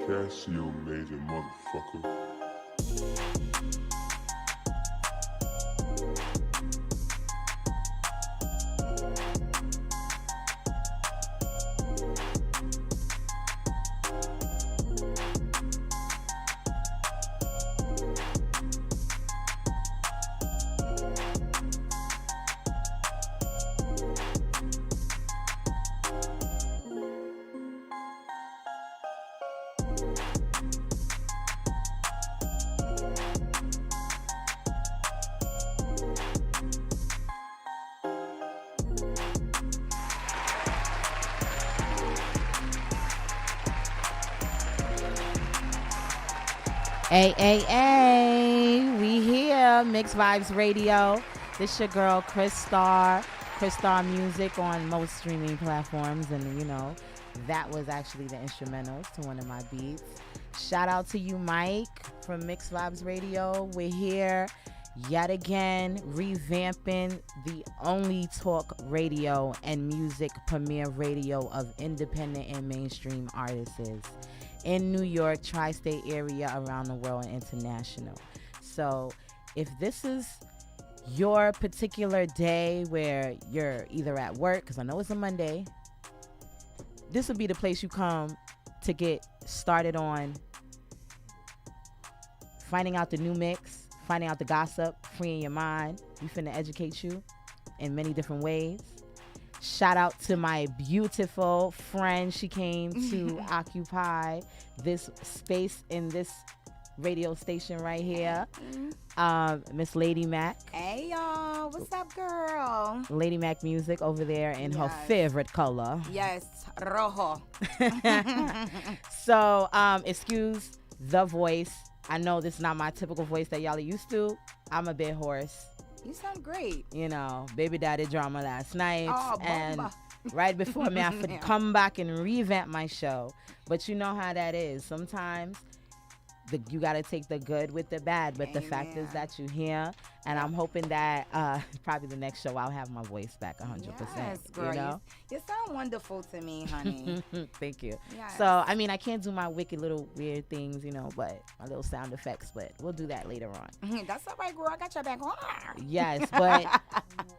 Casio major motherfucker. We here, Mixed Vibes Radio. This your girl, Chris Star Music on most streaming platforms. And, you know, that was actually the instrumentals to one of my beats. Shout out to you, Mike, from Mixed Vibes Radio. We're here yet again, revamping the only talk radio and music premiere radio of independent and mainstream artists in New York, tri-state area, around the world, and international. So if this is your particular day where you're either at work, because I know it's a Monday, this would be the place you come to get started on finding out the new mix, finding out the gossip, freeing your mind. We finna educate you in many different ways. Shout out to my beautiful friend. She came to occupy this space in this radio station right here. Miss Ladymac. Hey, y'all. What's up, girl? Ladymac music over there in her favorite color. Yes, rojo. So, excuse the voice. I know this is not my typical voice that y'all are used to. I'm a bit hoarse. You sound great. You know, baby daddy drama last night. Oh, and bomba. right before me, I have to come back and revamp my show. But you know how that is. Sometimes you got to take the good with the bad. But the fact is that you're here. And I'm hoping that probably the next show I'll have my voice back 100%. Yes, girl. You know? You sound wonderful to me, honey. Thank you. Yes. So, I mean, I can't do my wicked little weird things, you know, but my little sound effects. But we'll do that later on. That's all right, girl. I got your back. Yes, but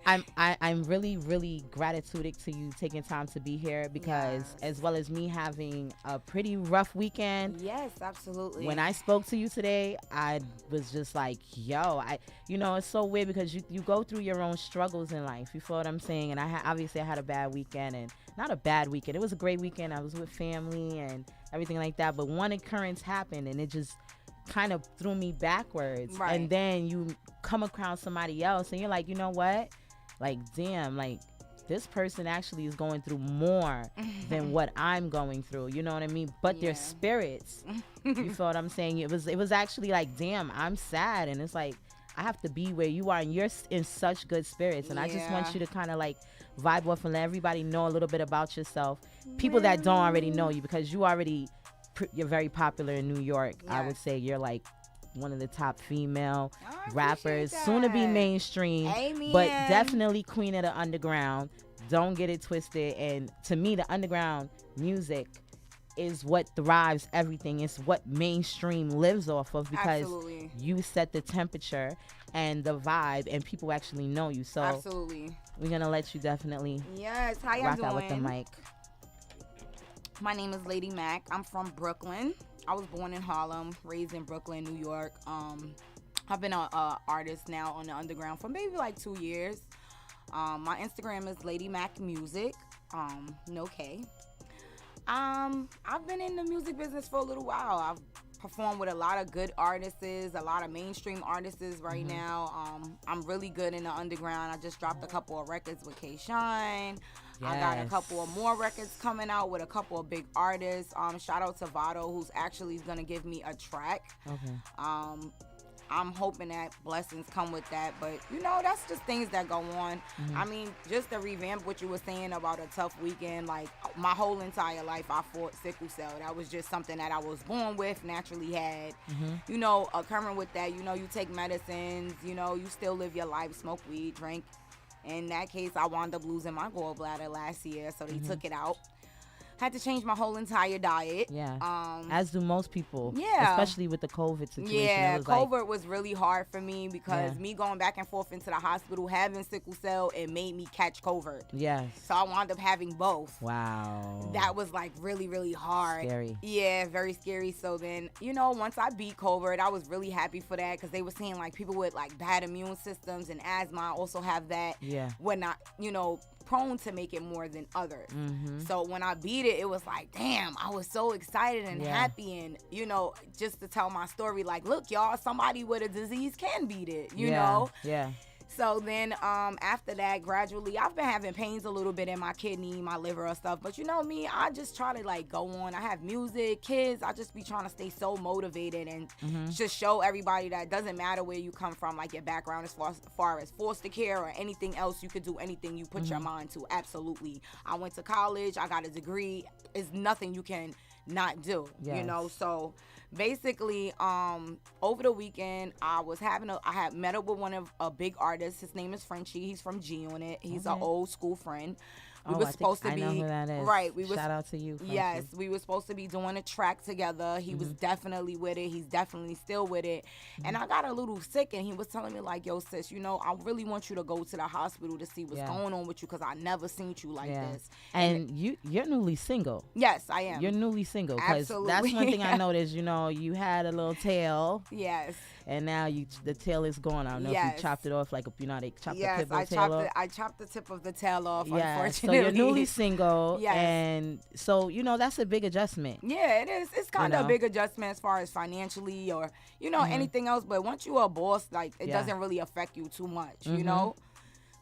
I'm really, really gratitudic to you taking time to be here because as well as me having a pretty rough weekend. Yes, absolutely. When I spoke to you today, I was just like, yo, you know, it's so weird because you go through your own struggles in life. You feel what I'm saying? And obviously I had a bad weekend, and not a bad weekend. It was a great weekend. I was with family and everything like that. But one occurrence happened, and it just kind of threw me backwards. Right. And then you come across somebody else, and you're like, you know what? Like, damn, like this person actually is going through more than what I'm going through. You know what I mean? But they're spirits. You feel what I'm saying? It was actually like, damn, I'm sad, and it's like, I have to be where you are, and you're in such good spirits. And I just want you to kind of like vibe off and let everybody know a little bit about yourself. People that don't already know you, because you're very popular in New York. Yes. I would say you're like one of the top female rappers, soon to be mainstream. Amen. But definitely queen of the underground. Don't get it twisted. And to me, the underground music is what thrives everything. It's what mainstream lives off of, because you set the temperature and the vibe, and people actually know you. So we're gonna let you definitely how y'all rock doing? out with the mic. My name is Ladymac. I'm from Brooklyn. I was born in Harlem, raised in Brooklyn, New York. I've been an artist now on the underground for maybe like 2 years. My Instagram is Ladymac Music, no K. I've been in the music business for a little while. I've performed with a lot of good artists, a lot of mainstream artists right now. I'm really good in the underground. I just dropped a couple of records with K-Shine. Yes. I got a couple of more records coming out with a couple of big artists. Shout out to Vado, who's actually going to give me a track. Okay. I'm hoping that blessings come with that, but you know, that's just things that go on. I mean, just to revamp what you were saying about a tough weekend, like my whole entire life I fought sickle cell. That was just something that I was born with, naturally had. You know, occurring with that, you know, you take medicines, you know, you still live your life, smoke weed, drink. In that case, I wound up losing my gallbladder last year, so they took it out. Had to change my whole entire diet. Yeah. As do most people. Yeah. Especially with the COVID situation. Yeah, it was COVID was really hard for me because me going back and forth into the hospital, having sickle cell, it made me catch COVID. Yes. So I wound up having both. Wow. That was like really, really hard. Scary. Yeah, very scary. So then, once I beat COVID, I was really happy for that because they were saying like people with like bad immune systems and asthma also have that. Yeah. We're not, prone to make it more than others. Mm-hmm. So when I beat it was like, damn, I was so excited and happy, and just to tell my story, like, look, y'all, somebody with a disease can beat it, you know. Yeah. So then after that, gradually, I've been having pains a little bit in my kidney, my liver and stuff. But me, I just try to like go on. I have music, kids. I just be trying to stay so motivated and just show everybody that it doesn't matter where you come from, like your background as far as foster care or anything else. You could do anything you put your mind to. Absolutely. I went to college. I got a degree. It's nothing you can not do, So basically, over the weekend, I had met up with one of a big artist. His name is Frenchie. He's from G Unit. He's an old school friend. We were supposed to be. I know who that is. Right. Shout out to you, Frenchie. Yes, we were supposed to be doing a track together. He was definitely with it. He's definitely still with it. And I got a little sick, and he was telling me like, "Yo, sis, I really want you to go to the hospital to see what's going on with you because I never seen you like this." And you're newly single. Yes, I am. You're newly single because that's one thing I noticed. You had a little tail. Yes. And now the tail is gone. I don't know if you chopped it off, like they chop the tip of the tail off. I chopped the tip of the tail off. Yeah, unfortunately. so you're newly single. Yes. And so that's a big adjustment. Yeah, it is. It's kind of a big adjustment as far as financially or anything else. But once you're a boss, like it doesn't really affect you too much.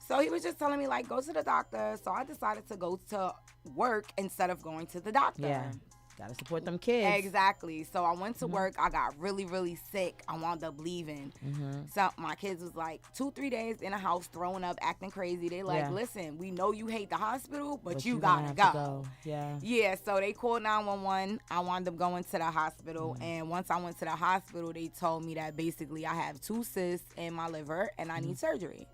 So he was just telling me like go to the doctor. So I decided to go to work instead of going to the doctor. Yeah. Gotta support them kids. Exactly. So I went to work. I got really, really sick. I wound up leaving. So my kids was like 2-3 days in the house throwing up, acting crazy. They like, listen, we know you hate the hospital, but you gotta go. Yeah. Yeah. So they called 911. I wound up going to the hospital. And once I went to the hospital, they told me that basically I have 2 cysts in my liver and I need surgery.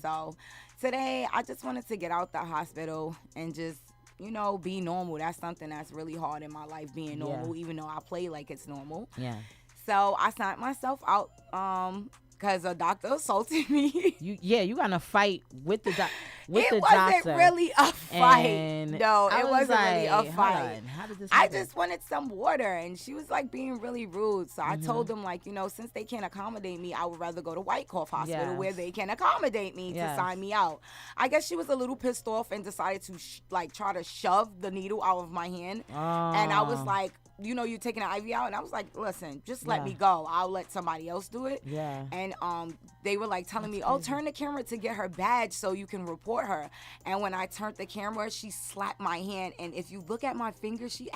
So today I just wanted to get out the hospital and just be normal. That's something that's really hard in my life, being normal, even though I play like it's normal. Yeah. So I signed myself out because a doctor assaulted me. You got in a fight with the doctor. It wasn't really a fight. No, it wasn't really a fight. How did this I happen? just wanted some water, and she was like being really rude. So I told them like, since they can't accommodate me, I would rather go to Whitecroft Hospital where they can accommodate me to sign me out. I guess she was a little pissed off and decided to try to shove the needle out of my hand, and I was like, you're taking an IV out, and I was like, listen, just let me go. I'll let somebody else do it. Yeah. And they were like telling me, turn the camera to get her badge so you can report her. And when I turned the camera, she slapped my hand. And if you look at my finger, she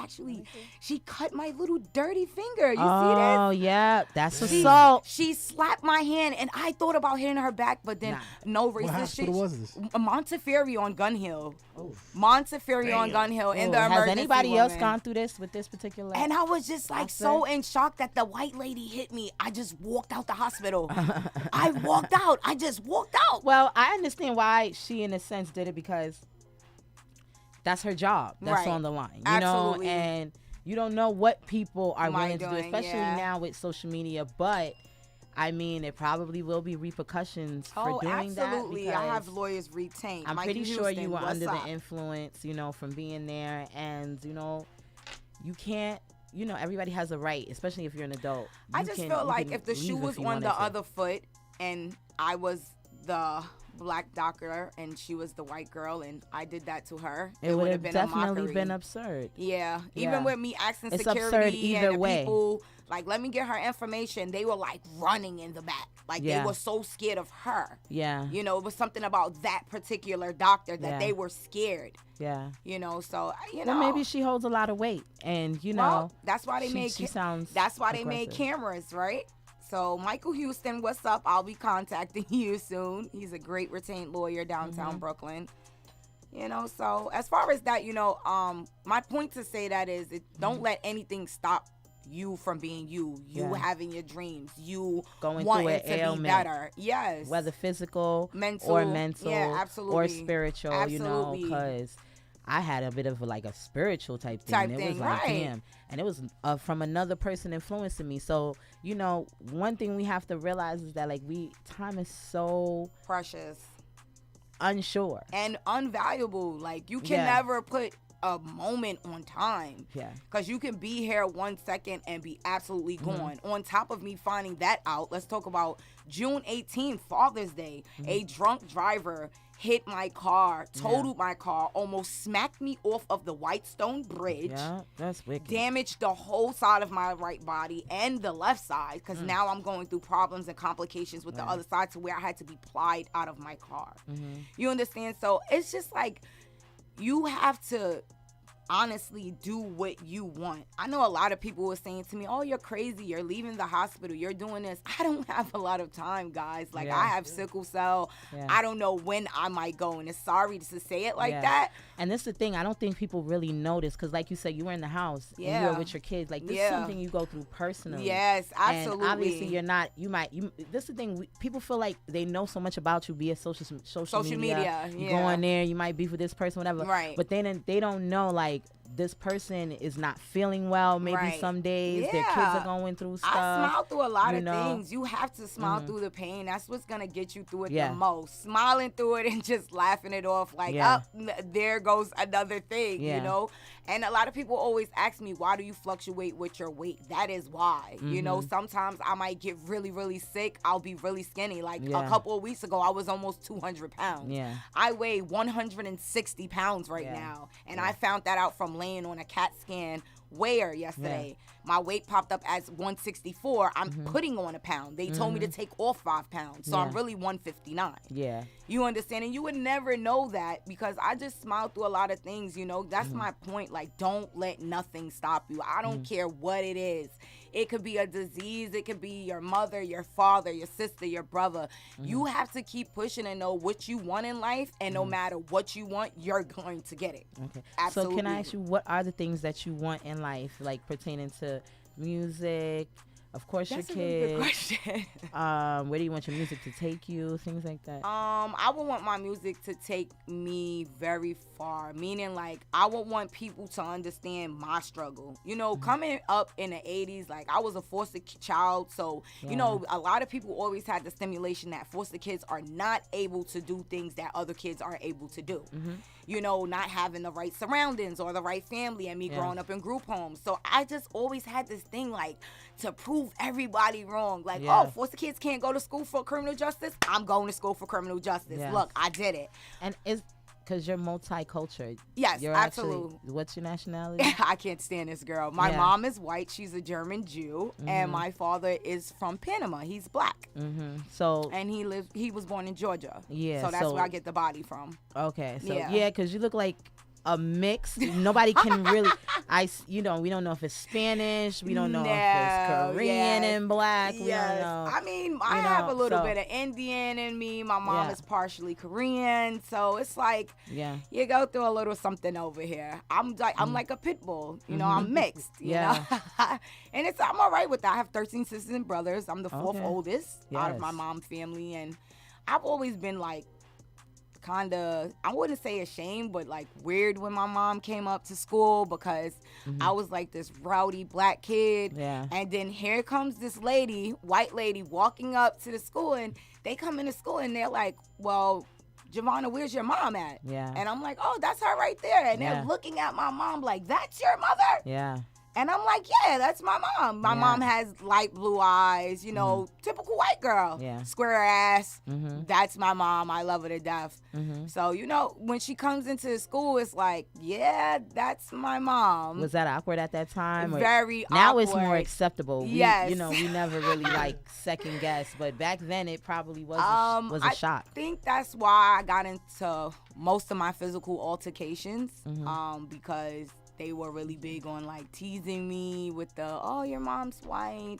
cut my little dirty finger. You see this? Oh, yeah. That's assault. She slapped my hand, and I thought about hitting her back, but then no racist shit. What hospital was this? Montefiore on Gun Hill. Montefiore on Gun Hill in the emergency Has anybody room. else gone through this with this particular? And I was just like so in shock that the white lady hit me. I just walked out the hospital. I walked out. I just walked out. Well, I understand why she, in a sense, did it because that's her job. That's on the line. You know, and you don't know what people are willing to do, especially now with social media. But I mean, it probably will be repercussions for doing that. Absolutely. I have lawyers retained. I'm pretty sure you were under the influence, from being there, and you can't. Everybody has a right, especially if you're an adult. I just feel like if the shoe was on the other foot and I was the black doctor and she was the white girl and I did that to her, it would have been definitely been absurd. Yeah. Even with me asking it's security absurd either and the way. people, like, let me get her information, they were like running in the back. Like they were so scared of her. Yeah. It was something about that particular doctor that they were scared. Yeah. So well, maybe she holds a lot of weight, and well, that's why they made. That's why they made cameras, right? So Michael Houston, what's up? I'll be contacting you soon. He's a great retained lawyer downtown Brooklyn. So as far as that, my point to say that is, don't let anything stop you from being you having your dreams, you going wanting through an to ailment, be better. Yes. Whether physical mental or mental absolutely. or spiritual, Absolutely. because I had a bit of a spiritual type thing. It was like, right. damn. And it was from another person influencing me. So, one thing we have to realize is that time is so precious, unsure, and unvaluable. Like, you can never put a moment on time. Yeah. Because you can be here 1 second and be absolutely gone. On top of me finding that out, let's talk about June 18th, Father's Day. A drunk driver hit my car, totaled my car, almost smacked me off of the Whitestone Bridge. Yeah, that's wicked. Damaged the whole side of my right body and the left side, because now I'm going through problems and complications with the other side, to where I had to be plied out of my car. You understand? So it's just like, you have to honestly do what you want. I know a lot of people were saying to me, oh, you're crazy, you're leaving the hospital, you're doing this. I don't have a lot of time, guys. Like, I have sickle cell. I don't know when I might go, and it's sorry to say it like that. And that's the thing, I don't think people really notice, because like you said, you were in the house and you were with your kids. Like, this is something you go through personally. Yes, absolutely. And obviously you're not, this is the thing, people feel like they know so much about you via social media. You go on there, you might beef with this person, whatever. Right. But then they don't know, like, this person is not feeling well. Maybe some days their kids are going through stuff. I smile through a lot of things. You have to smile through the pain. That's what's going to get you through it the most. Smiling through it and just laughing it off like, there goes another thing, you know? And a lot of people always ask me, why do you fluctuate with your weight? That is why. You know, sometimes I might get really, really sick. I'll be really skinny. Like, a couple of weeks ago, I was almost 200 pounds. I weigh 160 pounds right now. And I found that out from laying on a CAT scan yesterday. My weight popped up as 164. I'm putting on a pound. They told me to take off 5 pounds. So I'm really 159. Yeah. You understand? And you would never know that, because I just smile through a lot of things, you know. That's my point. Like, don't let nothing stop you. I don't care what it is. It could be a disease. It could be your mother, your father, your sister, your brother. You have to keep pushing and know what you want in life. And no matter what you want, you're going to get it. Okay. Absolutely. So can I ask you, what are the things that you want in life, like pertaining to music? Of course, that's your kids. Really good question. Where do you want your music to take you? Things like that. I would want my music to take me very far. Meaning, like, I would want people to understand my struggle. You know, coming up in the 80s, like, I was a foster child. So, you know, a lot of people always had the stimulation that foster kids are not able to do things that other kids are able to do. You know, not having the right surroundings or the right family, and me growing up in group homes. So I just always had this thing, like, to prove everybody wrong. Like, oh, foster kids can't go to school for criminal justice. I'm going to school for criminal justice. Look, I did it. And it's because you're multicultural. Yes, you're absolutely. What's your nationality? I can't stand this girl. My mom is white. She's a German Jew. And my father is from Panama. He's black. So, and he was born in Georgia. Yeah. So that's where I get the body from. Okay. So, yeah, because you look like a mix. Nobody can really, we don't know if it's Spanish. We don't know if it's Korean and black. We don't know. I mean, I have a little bit of Indian in me. My mom is partially Korean. So it's like, you go through a little something over here. I'm like a pit bull. You know, I'm mixed. You know? And I'm all right with that. I have 13 sisters and brothers. I'm the fourth oldest out of my mom's family. And I've always been like, kind of, I wouldn't say ashamed, but like weird when my mom came up to school, because I was like this rowdy black kid. And then here comes this lady, white lady, walking up to the school, and they come into school and they're like, well, Giovanna, where's your mom at? And I'm like, oh, that's her right there. And they're looking at my mom like, that's your mother? And I'm like, yeah, that's my mom. My mom has light blue eyes, you know, typical white girl. Square ass. That's my mom. I love her to death. So, you know, when she comes into the school, it's like, yeah, that's my mom. Was that awkward at that time? Very awkward. Now it's more acceptable. Yes. You know, we never really like second guess, but back then it probably was a shock. I think that's why I got into most of my physical altercations, because they were really big on like teasing me with the, oh, your mom's white,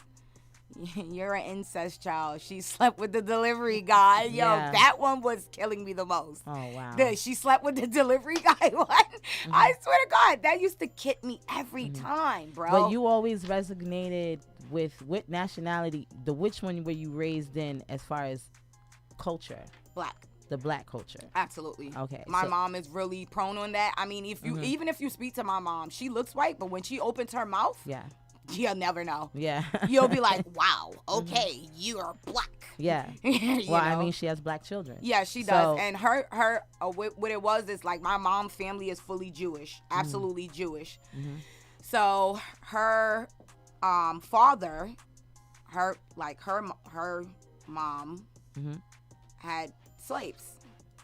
you're an incest child, she slept with the delivery guy. Yo, that one was killing me the most. Oh, wow. She slept with the delivery guy one. I swear to God, that used to kid me every time, bro. But you always resonated with nationality, which one were you raised in as far as culture? Black. the black culture. Absolutely. Okay. My mom is really prone on that. I mean, if you Mm-hmm. even if you speak to my mom, she looks white, but when she opens her mouth, Yeah. you'll never know. Yeah. You'll be like, wow, okay, you are black. Yeah. You Well, I know? mean, she has black children. Yeah, she does. And her what it was is like my mom's family is fully Jewish, absolutely Jewish. Mm-hmm. So her father, her mom Mm-hmm. had slaves,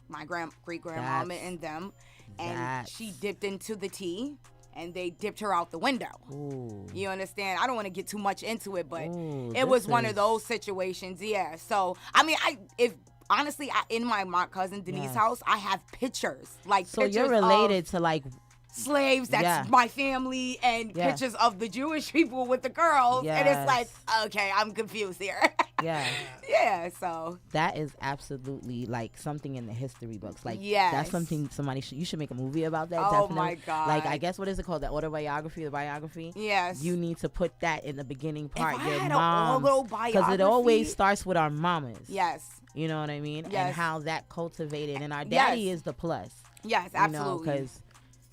my great grandmama and them, and she dipped into the tea. And they dipped her out the window. Ooh. You understand? I don't want to get too much into it, but Ooh, it was one of those situations. Yeah. So I mean, honestly, in my cousin Denise's house, I have pictures So you're related to like slaves. That's my family, and pictures of the Jewish people with the girls, and it's like, okay, I'm confused here. Yeah. Yeah. So that is absolutely like something in the history books. Like, yes, that's something you should make a movie about that. Oh definitely. my God. Like, I guess what is it called? The autobiography, the biography. Yes. You need to put that in the beginning part. If I your had mom's, an autobiography, because it always starts with our mamas. Yes. You know what I mean? Yes. And how that cultivated, and our daddy is the plus. Yes, absolutely. Because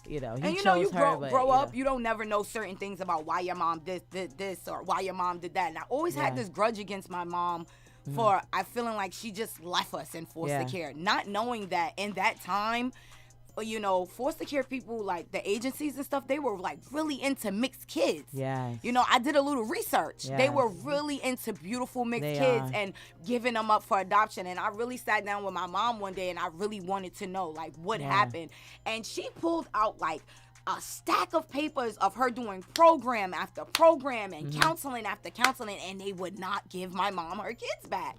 he and you chose know, you her, grow up, you don't never know certain things about why your mom did this or why your mom did that. And I always had this grudge against my mom for I feeling like she just left us in foster care, not knowing that in that time, you know, foster care people, like the agencies and stuff, they were like really into mixed kids. Yes. You know, I did a little research. Yes. They were really into beautiful mixed kids and giving them up for adoption. And I really sat down with my mom one day and I really wanted to know like what happened. And she pulled out like a stack of papers of her doing program after program and counseling after counseling, and they would not give my mom her kids back.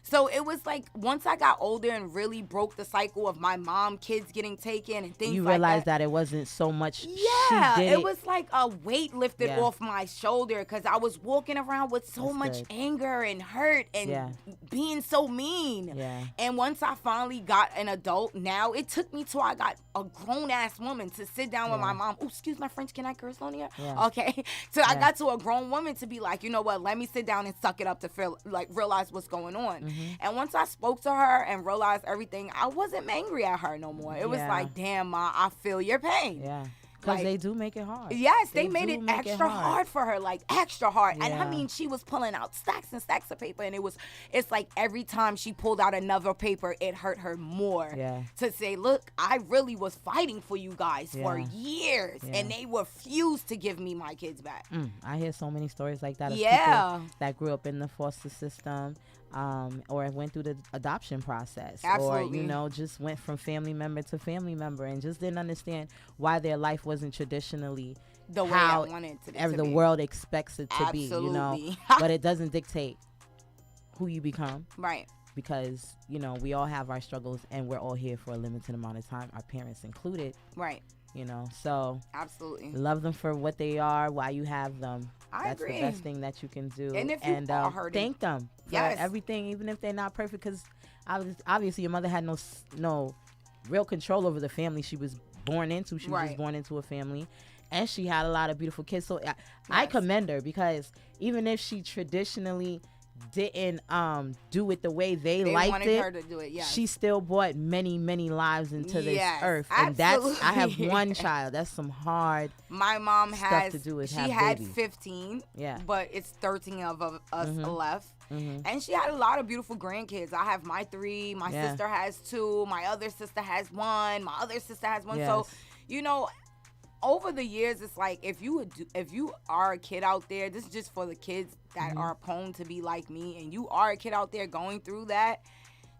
So it was like once I got older and really broke the cycle of my mom kids getting taken and things like that. You realized that it wasn't so much. Yeah, she did it was like a weight lifted off my shoulder because I was walking around with so much anger and hurt and being so mean. Yeah. And once I finally got an adult, now it took me till I got a grown ass woman to sit down with my mom. Oh, excuse my French, can I curse on here? Yeah. Okay. So I got to a grown woman to be like, you know what? Let me sit down and suck it up to feel like realize what's going on. And once I spoke to her and realized everything, I wasn't angry at her no more. It was like, damn, Ma, I feel your pain. Yeah. Because Like, they do make it hard. Yes, they made it extra hard for her, like extra hard. Yeah. And I mean, she was pulling out stacks and stacks of paper, and it's like every time she pulled out another paper, it hurt her more. Yeah. To say, look, I really was fighting for you guys for years, and they refused to give me my kids back. I hear so many stories like that of Yeah. people that grew up in the foster system. Or went through the adoption process. Absolutely. Or, you know, just went from family member to family member and just didn't understand why their life wasn't traditionally The way how I wanted it to the be. world expects it to be, you know. Absolutely. But it doesn't dictate who you become. Right. Because, you know, we all have our struggles and we're all here for a limited amount of time, our parents included. Right. You know, so absolutely love them for what they are, why you have them. That's the best thing that you can do. And if you are hurting, thank them for everything, even if they're not perfect. Because obviously your mother had no real control over the family she was born into. She was just born into a family, and she had a lot of beautiful kids. So I commend her, because even if she traditionally didn't do it the way they liked wanted her to do it, she still brought many lives into this earth. And absolutely. I have one child. That's some hard my mom stuff has to do with she have had babies. 15, but it's 13 of us left. Mm-hmm. And she had a lot of beautiful grandkids. I have my 3, my sister has 2, my other sister has 1, my other sister has 1. So, you know, over the years, it's like if you are a kid out there, this is just for the kids that are prone to be like me, and you are a kid out there going through that,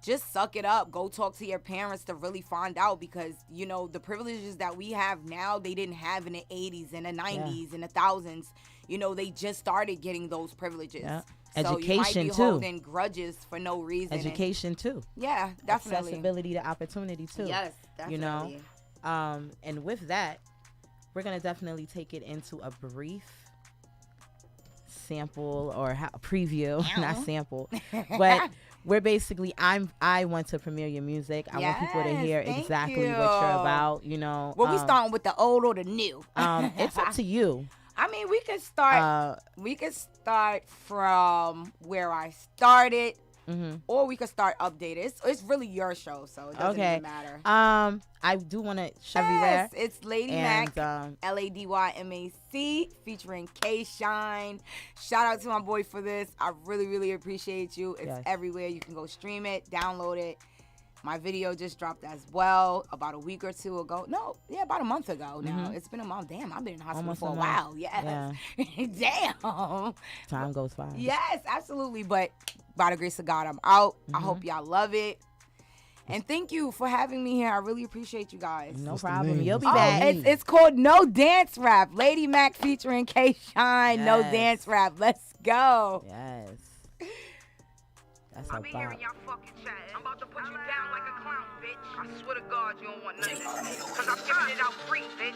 just suck it up. Go talk to your parents to really find out, because, you know, the privileges that we have now, they didn't have in the 80s and the 90s and the thousands. You know, they just started getting those privileges. Yeah. So Education, you might be too. holding grudges for no reason. Education, too. Yeah, definitely. Accessibility to opportunity, too. Yes, definitely. You know? And with that, we're going to definitely take it into a brief sample or preview, not sample. But we're basically, I want to premiere your music. I want people to hear exactly what you're about, you know. Well, we starting with the old or the new? It's up to you. I mean, we could start from where I started or we could start updating. It's really your show, so it doesn't even matter. I do want to show everywhere. It's Ladymac, Ladymac featuring K Shine. Shout out to my boy for this. I really, really appreciate you. It's everywhere. You can go stream it, download it. My video just dropped as well about a week or two ago. About a month ago now. It's been a month. Damn, I've been in hospital for a while. Yes. Yeah. Damn. Time goes by. Yes, absolutely. But by the grace of God, I'm out. I hope y'all love it. And thank you for having me here. I really appreciate you guys. No problem. You'll be back. It's called No Dance Rap. Ladymac featuring K Shine. No Dance Rap. Let's go. Yes. That's I be hearing y'all fucking chat. I'm about to put you down like a clown, bitch. I swear to God you don't want nothing. Cause I'm giving it out free, bitch.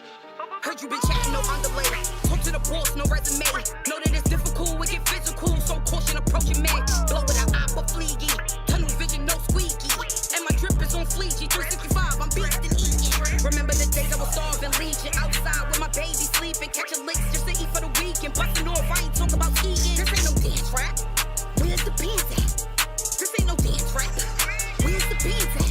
Heard you been chatting, no underlay. Talk to the boss, no resume. Know that it's difficult, we get physical. So caution approaching man. Blow it out, oppa fleegy. Tunnel vision, no squeaky. And my drip is on fleegy. 365, I'm beastin' eating. Remember the days I was starving, legion. Outside with my baby sleeping. Catching licks just to eat for the weekend. Bustin' off, I ain't talking about skiing. This ain't no dance rap. Where's the pins at? This ain't no dance rap. Where's the pins at?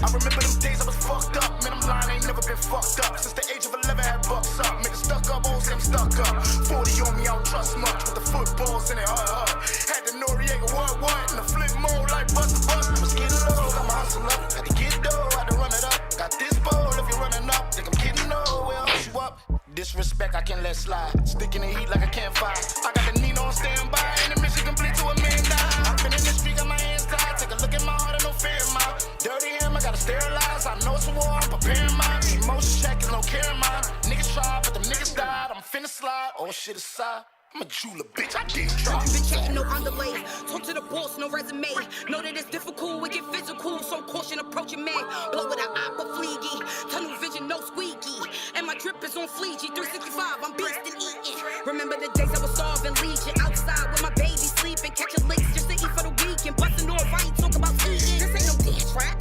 I remember them days I was fucked up. Man, I'm lying, I ain't never been fucked up. Since the age of 11, had bucks up. Man, stuck up, always am stuck up. 40 on me, I don't trust much. With the footballs in it, Had the Noriega, what? In the flip mode, like bust. Was getting low, I'm a hustler. Had to get dough, had to run it up. Got this bowl, if you're running up, think I'm getting low, well, hush you up. Disrespect, I can't let slide. Stick in the heat like a campfire. I got the Nino on standby, and the mission complete to a man die. I've been in the street, got my hands tied. Take a look at my heart, and no fear in mine. Dirty him, I gotta sterilize. I know it's a war, I'm preparing mine. Emotion check is no care in mine. Niggas try, but them niggas died. I'm finna slide, all shit aside. I'm a jeweler, bitch, I did try. Been chatting, no underlay. Talk to the boss, no resume. Know that it's difficult, we get physical. So caution approaching man. Blow it out, oppa fleegy. Tunnel vision, no squeaky. And my drip is on fleegy. 365, I'm beastin' eating. Remember the days I was starving, legion. Outside with my baby sleeping. Catching licks just to eat for the weekend. Bustin' off, I ain't talking about skiing. This ain't no dance rap.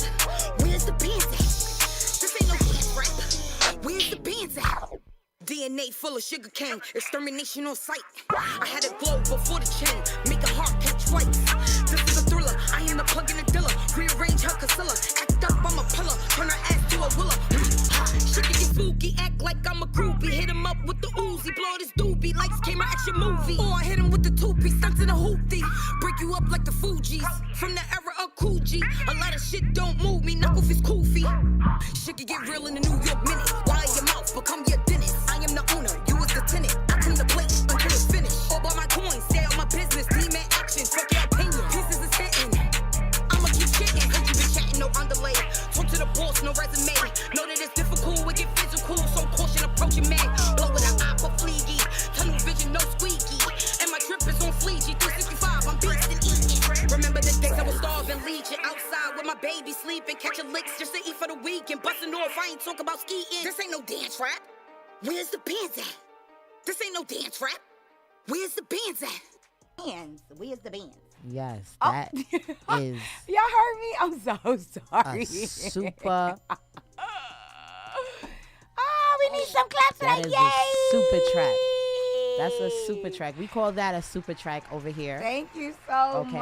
Where's the pins at? This ain't no dance rap. Where's the pins at? DNA full of sugar cane, extermination on sight. I had a glow before the chain, make a heart catch flights. This is a thriller, I am the plug in the dealer. Rearrange her casilla, act up, I'm a pillar. Turn her ass to a willer. She can get spooky, act like I'm a groupie. Hit him up with the Uzi, blow this doobie. Lights, camera, action movie. Or I hit him with the two-piece, stunts in a hoopty. Break you up like the Fugees, from the era of Coogee. A lot of shit don't move me, knock off his koofy. Shit can get real in the New York minute. Wire your mouth, become your dentist. I am the owner, you was the tenant. I clean the plate until it's finished. All by my coins, stay on my business. Demon action, fuck your opinion. Pieces is hitting. I'ma keep shitting. Heard you been chatting, no underlay. Talk to the boss, no resume. Know that it's difficult, we get physical. So caution approaching man. Blow it out, oppa fleegy. Tunnel vision, no squeaky. And my drip is on fleegy. 365, I'm beastin' eating. Remember the days I was starving, legion. Outside with my baby sleeping. Catching licks just to eat for the weekend. Bustin' off, I ain't talking about skiing. This ain't no dance rap. Where's the bands at? This ain't no dance rap. Where's the bands at? Bands. Where's the bands? Yes, that is. Y'all heard me? I'm so sorry. A super. We need some claps for that. That is Yay! a super track. That's a super track. We call that a super track over here. Thank you so much.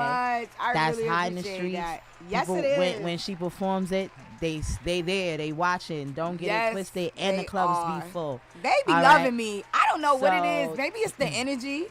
I That's really high in the appreciate streets. that. Yes, People, it is. When she performs it, they there, they watching. Don't get it twisted, and the clubs be full. They be All loving right? me. I don't know what it is. So- Maybe it's the energy.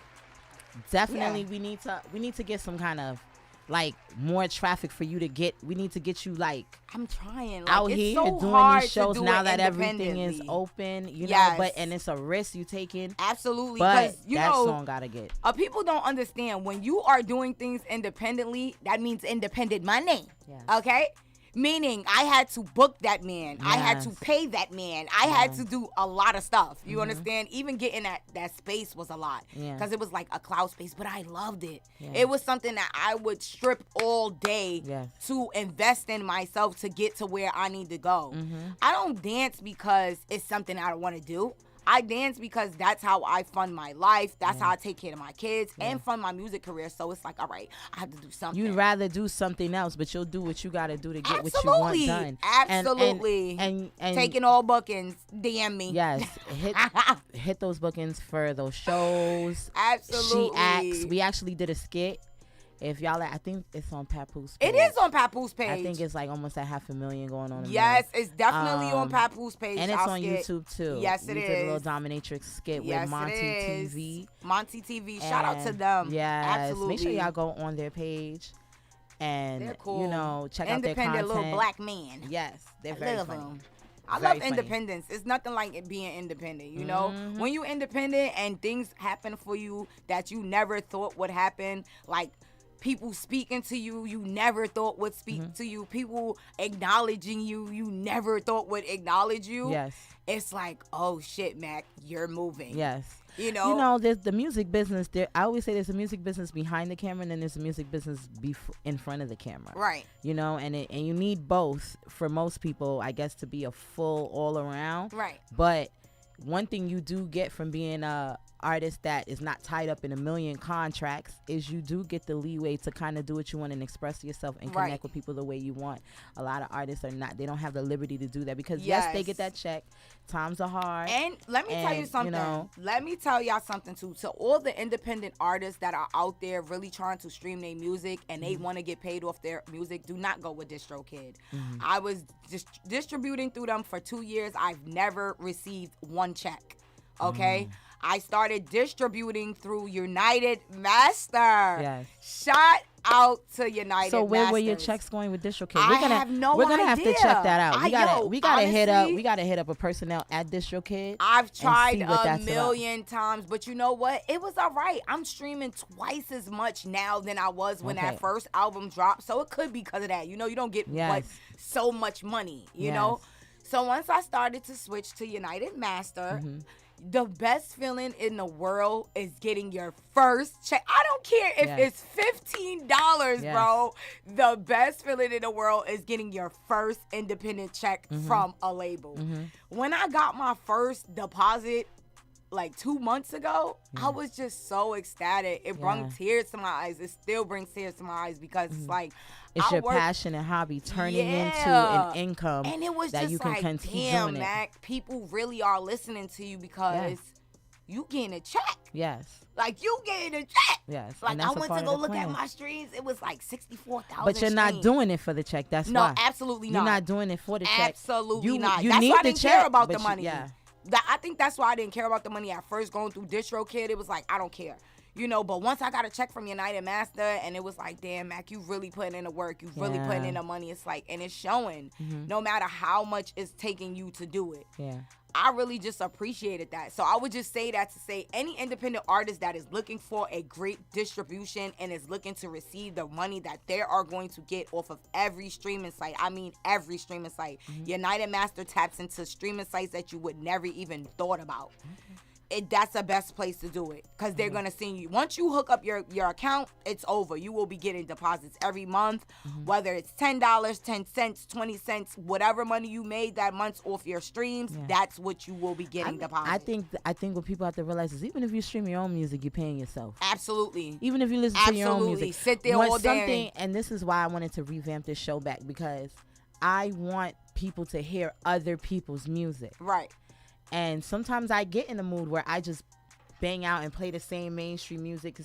Definitely, Yeah. we need to get some kind of like more traffic for you to get. We need to get you like I'm trying. Like, out it's here so doing hard these shows to do now it that everything is independently. open. You know, Yes. and it's a risk you taking. Absolutely. But Because, you that know, song gotta get. people don't understand when you are doing things independently, that means independent money. Yes. Okay? Meaning I had to book that man. I had to Yes. pay that man. I had to do a lot of stuff. You understand? Even getting that space was a lot. Yeah. Because it was like a cloud space, but I loved it. Yeah. It was something that I would strip all day Yes. to invest in myself to get to where I need to go. I don't dance because it's something I don't want to do. I dance because that's how I fund my life. That's how I take care of my kids and fund my music career. So it's like, all right, I have to do something. You'd rather do something else, but you'll do what you gotta do to get what you Absolutely. want done. Absolutely. And Taking all bookings, DM me. Yes, hit those bookings for those shows. Absolutely. We actually did a skit, If y'all, I think it's on Papoose page. It is on Papoose page. I think it's like almost at 500,000 going on. Yes, it's definitely on Papoose page. And it's on YouTube too. Yes, we it did is. a little dominatrix skit with Monty TV. Monty TV. Shout out to them. Yes. Absolutely. Make sure y'all go on their page and they're cool. check out their content. Independent little black man. Yes, they're I very love funny. them. I Very love funny. independence. It's nothing like it being independent, you know? When you independent and things happen for you that you never thought would happen, like people speaking to you, you never thought would speak to you, people acknowledging you, you never thought would acknowledge you. Yes. It's like, oh shit, Mac, you're moving. Yes. You know? There's the music business. I always say there's a music business behind the camera, and then there's a music business in front of the camera. Right. And you need both for most people, I guess, to be a full all around. Right. But one thing you do get from being a artist that is not tied up in a million contracts is you do get the leeway to kind of do what you want and express yourself and connect with people the way you want. A lot of artists they don't have the liberty to do that because yes they get that check. Times are hard. And let me tell you something. Let me tell y'all something too. To all the independent artists that are out there really trying to stream their music and they want to get paid off their music, do not go with DistroKid. I was just distributing through them for 2 years. I've never received one check. Okay? I started distributing through United Master. Yes. Shout out to United So where were your Masters. checks going with DistroKid? I have no We're gonna have to idea. check that out. We gotta hit honestly, up a personnel at DistroKid. I've tried what a that's million times, but you know what? It was all right. I'm streaming twice as much now than I was when that first album dropped. So it could be because of that. You don't get like so much money, you know? So once I started to switch to United Master, the best feeling in the world is getting your first check. I don't care if it's $15, bro. The best feeling in the world is getting your first independent check from a label. When I got my first deposit like 2 months ago, I was just so ecstatic. It brought tears to my eyes. It still brings tears to my eyes because it's like it's your passion and hobby turning into an income and it was that just you can like, continue damn, doing Mac, people really are listening to you because you getting a check. Yes. Like you getting a check. Yes. Like I went to go look at my streams. It was like 64,000. But you're not doing it for the check. That's no, why. No, absolutely not. You're not doing it for the check. Absolutely not. You that's need why I the didn't check, care about the but money. I think that's why I didn't care about the money at first going through DistroKid. It was like, I don't care. But once I got a check from United Master and it was like, damn, Mac, you really putting in the work. You really putting in the money. It's like, and it's showing no matter how much it's taking you to do it. Yeah. I really just appreciated that. So I would just say that to say any independent artist that is looking for a great distribution and is looking to receive the money that they are going to get off of every streaming site. I mean, every streaming site. United Master taps into streaming sites that you would never even thought about. That's the best place to do it because they're going to send you. Once you hook up your account, it's over. You will be getting deposits every month, whether it's $10, 10 cents, 20 cents, whatever money you made that month off your streams, that's what you will be getting deposited. I think what people have to realize is even if you stream your own music, you're paying yourself. Absolutely. Even if you listen to your own music. Sit there all day. And this is why I wanted to revamp this show back because I want people to hear other people's music. Right. And sometimes I get in the mood where I just bang out and play the same mainstream music.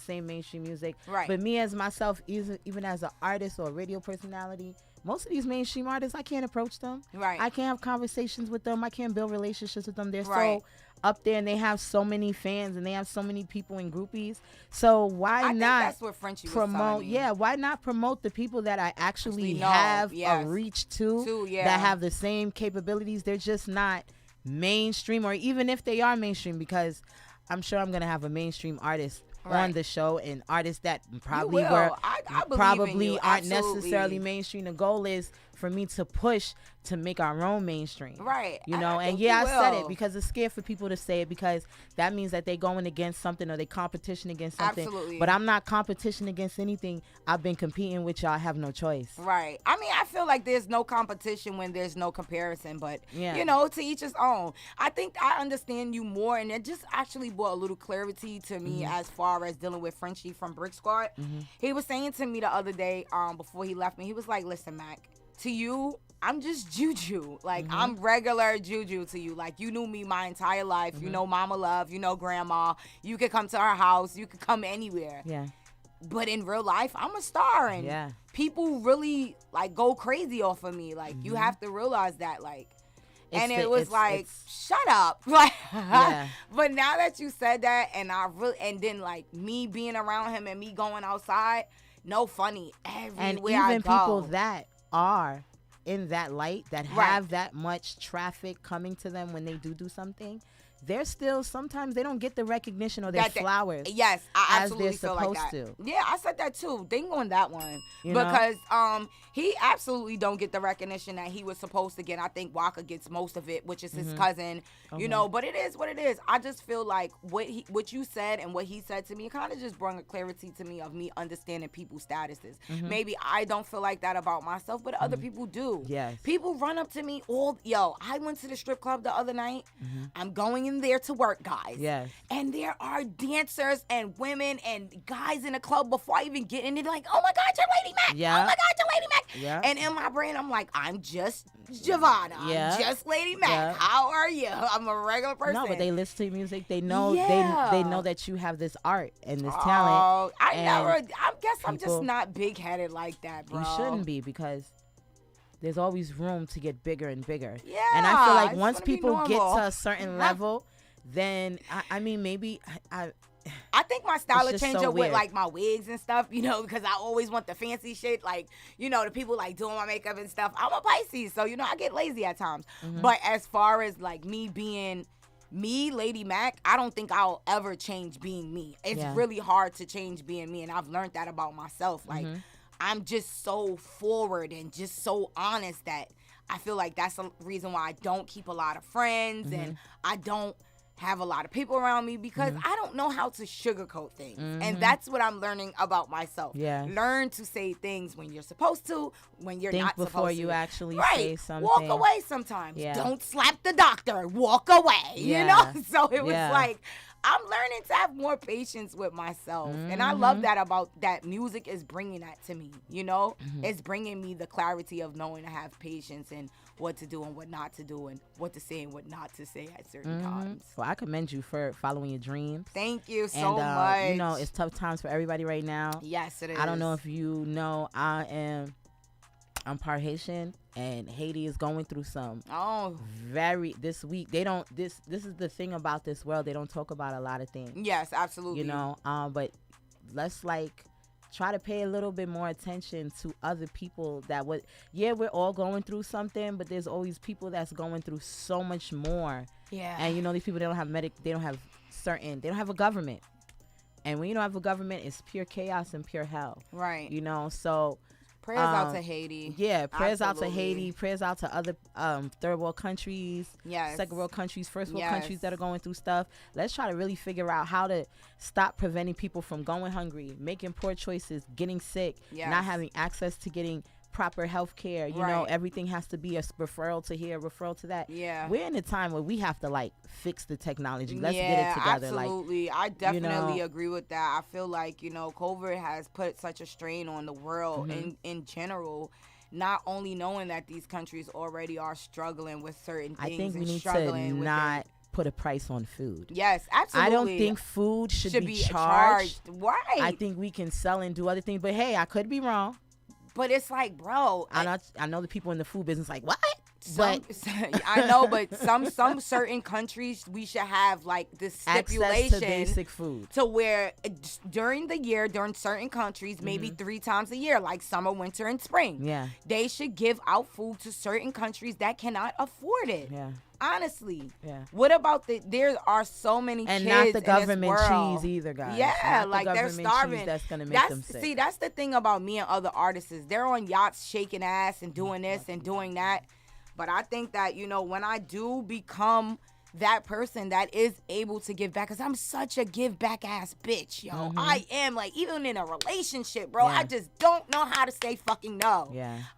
Right. But me as myself, even as an artist or a radio personality, most of these mainstream artists, I can't approach them. Right. I can't have conversations with them. I can't build relationships with them. They're so up there and they have so many fans and they have so many people in groupies. So why not that's what Frenchie was promote? Why not promote the people that I actually have a reach to that have the same capabilities? They're just not mainstream, or even if they are mainstream, because I'm sure I'm gonna have a mainstream artist on the show and artists that probably aren't necessarily mainstream. The goal is for me to push to make our own mainstream. Right. I said it because it's scared for people to say it because that means that they're going against something or they competition against something. Absolutely. But I'm not competition against anything. I've been competing with y'all. I have no choice. Right. I mean, I feel like there's no competition when there's no comparison, but to each his own. I think I understand you more, and it just actually brought a little clarity to me as far as dealing with Frenchie from Brick Squad. He was saying to me the other day, before he left me, he was like, listen, Mac, to you, I'm just Juju. Like, I'm regular Juju to you. Like, you knew me my entire life. You know Mama Love. You know Grandma. You could come to her house. You could come anywhere. Yeah. but in real life, I'm a star, and people really like go crazy off of me. Like you have to realize that, like. And it was like, shut up. Like, but now that you said that, and then like me being around him and me going outside, no funny everywhere I go. And even people that are in that light, that have that much traffic coming to them when they do something, they're still, sometimes they don't get the recognition or their flowers. Yes, I absolutely as they're feel supposed like that. to. Yeah, I said that too. Ding on that one. You because he absolutely don't get the recognition that he was supposed to get. I think Waka gets most of it, which is his cousin. You know, but it is what it is. I just feel like what you said and what he said to me kind of just brought a clarity to me of me understanding people's statuses. Maybe I don't feel like that about myself, but other people do. Yes. People run up to me I went to the strip club the other night. I'm going in there to work, guys. Yes. And there are dancers and women and guys in the club before I even get in. They're like, oh my God, you're Ladymac. Yeah. Oh my God, you're Ladymac. Yeah. And in my brain, I'm like, I'm just Giovanna. Yeah. I'm just Ladymac. Yeah. How are you? I'm a regular person. No, but they listen to your music. They know they know that you have this art and this talent. I guess I'm just not big-headed like that, bro. You shouldn't be, because there's always room to get bigger and bigger. Yeah. And I feel like once people get to a certain level, then I mean, maybe I think my style will change so up with weird. like my wigs and stuff, you know, because I always want the fancy shit, like, you know, the people like doing my makeup and stuff. I'm a Pisces, so, you know, I get lazy at times. But as far as like me being me, Ladymac, I don't think I'll ever change being me. It's really hard to change being me, and I've learned that about myself. Like, I'm just so forward and just so honest that I feel like that's the reason why I don't keep a lot of friends and I don't have a lot of people around me, because I don't know how to sugarcoat things. And that's what I'm learning about myself. Yeah. Learn to say things when you're supposed to, when you're think not supposed to. before you actually say something. Walk away sometimes. Yeah. Don't slap the doctor. Walk away. You know? So it was like, I'm learning to have more patience with myself. And I love that about that music is bringing that to me, you know? It's bringing me the clarity of knowing to have patience and what to do and what not to do and what to say and what not to say at certain times. Well, I commend you for following your dreams. Thank you so and, much. You know, it's tough times for everybody right now. Yes, it is. I don't know if you know, I'm part Haitian, and Haiti is going through some this week. They don't, this is the thing about this world. They don't talk about a lot of things. Yes, absolutely. You know, but let's like try to pay a little bit more attention to other people that we're all going through something, but there's always people that's going through so much more. Yeah. And you know, these people, they don't have a government. And when you don't have a government, it's pure chaos and pure hell. Right. You know, so prayers out to Haiti. Yeah, prayers Absolutely. out to Haiti. Prayers out to other third world countries, second world countries, first world countries that are going through stuff. Let's try to really figure out how to stop preventing people from going hungry, making poor choices, getting sick, not having access to getting proper health care. You know, everything has to be a referral to here, referral to that. Yeah. We're in a time where we have to like fix the technology. Let's get it together. Absolutely. Like, I definitely agree with that. I feel like, you know, COVID has put such a strain on the world in general. Not only knowing that these countries already are struggling with certain things. I think we and need struggling to with not put a price on food. Yes, absolutely. I don't think food should be charged. Right. I think we can sell and do other things, but hey, I could be wrong. But it's like, bro, I know the people in the food business like, what? I know, but some certain countries we should have like this stipulation access to basic food to where during the year, during certain countries, maybe 3 times a year, like summer, winter, and spring, they should give out food to certain countries that cannot afford it. Honestly, what about there are so many and kids not the government in this world. cheese either, guys. Yeah, not like the they're starving. Cheese that's gonna make them sick. See, that's the thing about me and other artists. They're on yachts shaking ass and doing this and doing that. But I think that, you know, when I do become that person that is able to give back, because I'm such a give back ass bitch, yo. I am, like, even in a relationship, bro, I just don't know how to say fucking no.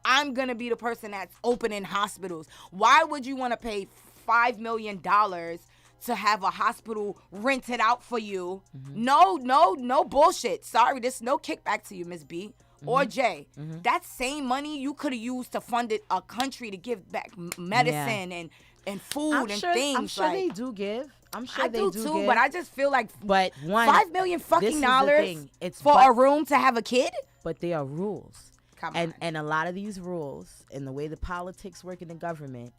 I'm going to be the person that's opening hospitals. Why would you want to pay $5 million to have a hospital rented out for you? No bullshit. Sorry, there's no kickback to you, Miss B. Or Jay, that same money you could have used to fund a country to give back medicine and and food I'm and sure, things. I'm sure like, they do give. I'm sure I they do do too, give. but I just feel like but one, $5 million this fucking is the dollars thing. It's for but, a room to have a kid. But there are rules. Come on. And a lot of these rules and the way the politics work in the government,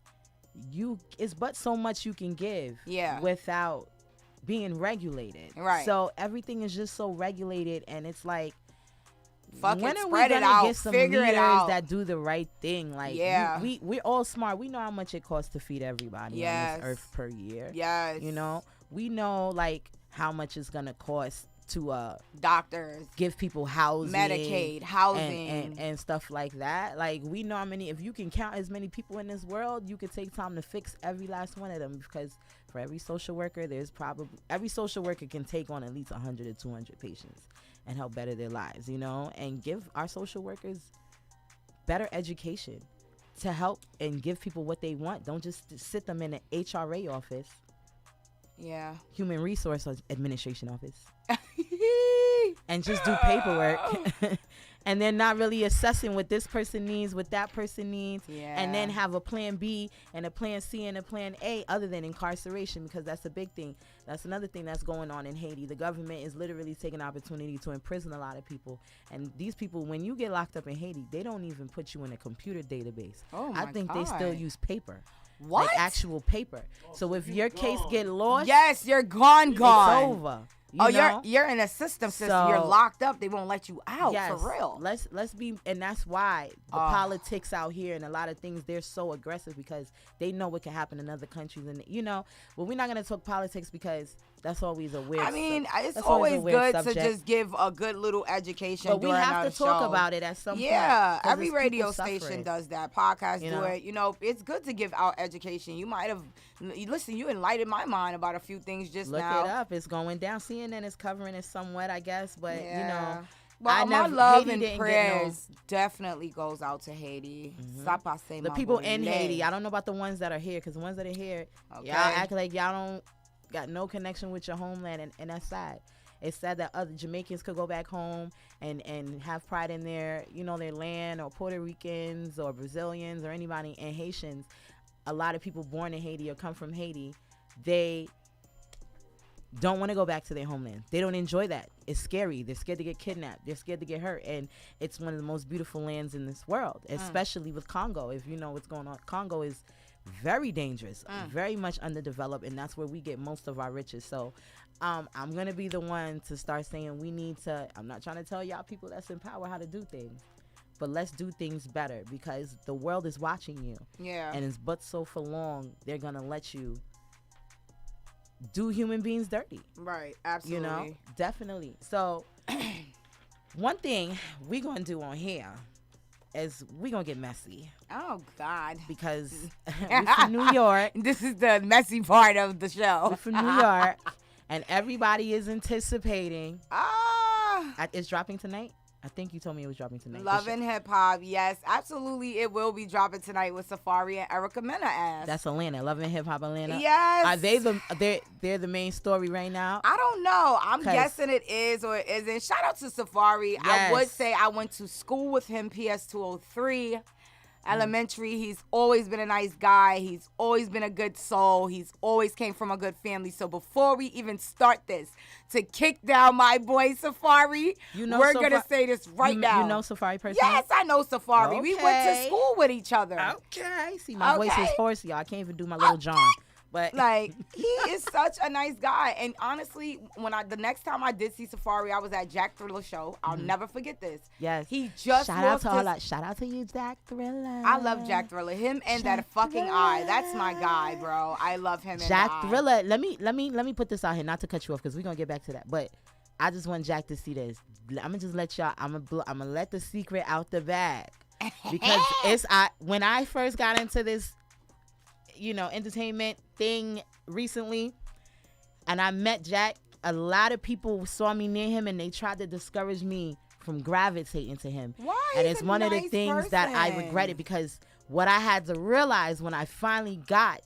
it's but so much you can give without being regulated. Right. So everything is just so regulated, and it's like, fuck when it, are spread we it gonna out, get some figure leaders it out. that do the right thing? Like, we're all smart. We know how much it costs to feed everybody on this earth per year. Yes. You know, we know like how much it's gonna cost to doctors, give people housing, Medicaid, housing, and stuff like that. Like, we know how many, if you can count as many people in this world, you could take time to fix every last one of them, because for every social worker, every social worker can take on at least 100 or 200 patients and help better their lives, you know, and give our social workers better education to help and give people what they want. Don't just sit them in an HRA office. Yeah. Human Resource Administration office. And just do paperwork. And then not really assessing what this person needs, what that person needs. Yeah. And then have a plan B and a plan C and a plan A other than incarceration, because that's a big thing. That's another thing that's going on in Haiti. The government is literally taking opportunity to imprison a lot of people. And these people, when you get locked up in Haiti, they don't even put you in a computer database. Oh my I think God. they still use paper. What? Like actual paper. So if your case get lost, yes, you're gone. it's over. You know? You're in a system. Since you're locked up, they won't let you out. Yes, for real. Let's be, and that's why the politics out here and a lot of things, they're so aggressive, because they know what can happen in other countries. And you know, but we're not gonna talk politics because that's always a weird. I mean, it's always always good subject. to just give a good little education. But we during have our to talk show. about it at some point. Yeah, 'cause every it's radio people station suffering. does that. Podcasts You do know? it. You know, it's good to give out education. You might have, listen, you enlightened my mind about a few things just Look now. it up. It's going down. CNN is covering it somewhat, I guess, but you know. Well, my love Haiti and didn't get prayers definitely goes out to Haiti. the people in Haiti. I don't know about the ones that are here, because the ones that are here, y'all act like y'all don't got no connection with your homeland, and that's sad. It's sad that other Jamaicans could go back home and have pride in their, you know, their land, or Puerto Ricans or Brazilians or anybody, and Haitians. A lot of people born in Haiti or come from Haiti, they don't want to go back to their homeland. They don't enjoy that. It's scary. They're scared to get kidnapped. They're scared to get hurt. And it's one of the most beautiful lands in this world, especially with Congo. If you know what's going on, Congo is very dangerous, very much underdeveloped, and that's where we get most of our riches. So I'm going to be the one to start saying we need to, I'm not trying to tell y'all people that's in power how to do things, but let's do things better, because the world is watching you. Yeah. And it's but so for long they're going to let you do human beings dirty. Right, absolutely. You know, definitely. So one thing we going to do on here is we going to get messy. Oh, God. Because we're from New York. This is the messy part of the show. We're from New York. And everybody is anticipating. It's dropping tonight? I think you told me it was dropping tonight. Love and Hip Hop, yes, absolutely. It will be dropping tonight with Safari and Erica Mena. That's Atlanta. Love and Hip Hop Atlanta. Yes. Are they're the main story right now? I don't know. I'm guessing it is or it isn't. Shout out to Safari. Yes. I would say I went to school with him, PS 203. Elementary. He's always been a nice guy. He's always been a good soul. He's always came from a good family. So before we even start this, to kick down my boy Safari, we're going to say this right now. You know Safari personally? Yes, I know Safari. Okay. We went to school with each other. Okay. See, my voice is hoarse, y'all. I can't even do my little John. But like, he is such a nice guy. And honestly, the next time I did see Safari, I was at Jack Thriller show. I'll never forget this. Yes. He just shout out to you, Jack Thriller. I love Jack Thriller. Him and Jack that fucking Thriller. Eye. That's my guy, bro. I love him. Jack Thriller. Let me put this out here, not to cut you off, because we're gonna get back to that. But I just want Jack to see this. I'm gonna just let y'all. I'm gonna let the secret out the bag, because when I first got into this, you know, entertainment thing recently, and I met Jack, a lot of people saw me near him and they tried to discourage me from gravitating to him. Why? And it's one of the things that I regretted, because what I had to realize when I finally got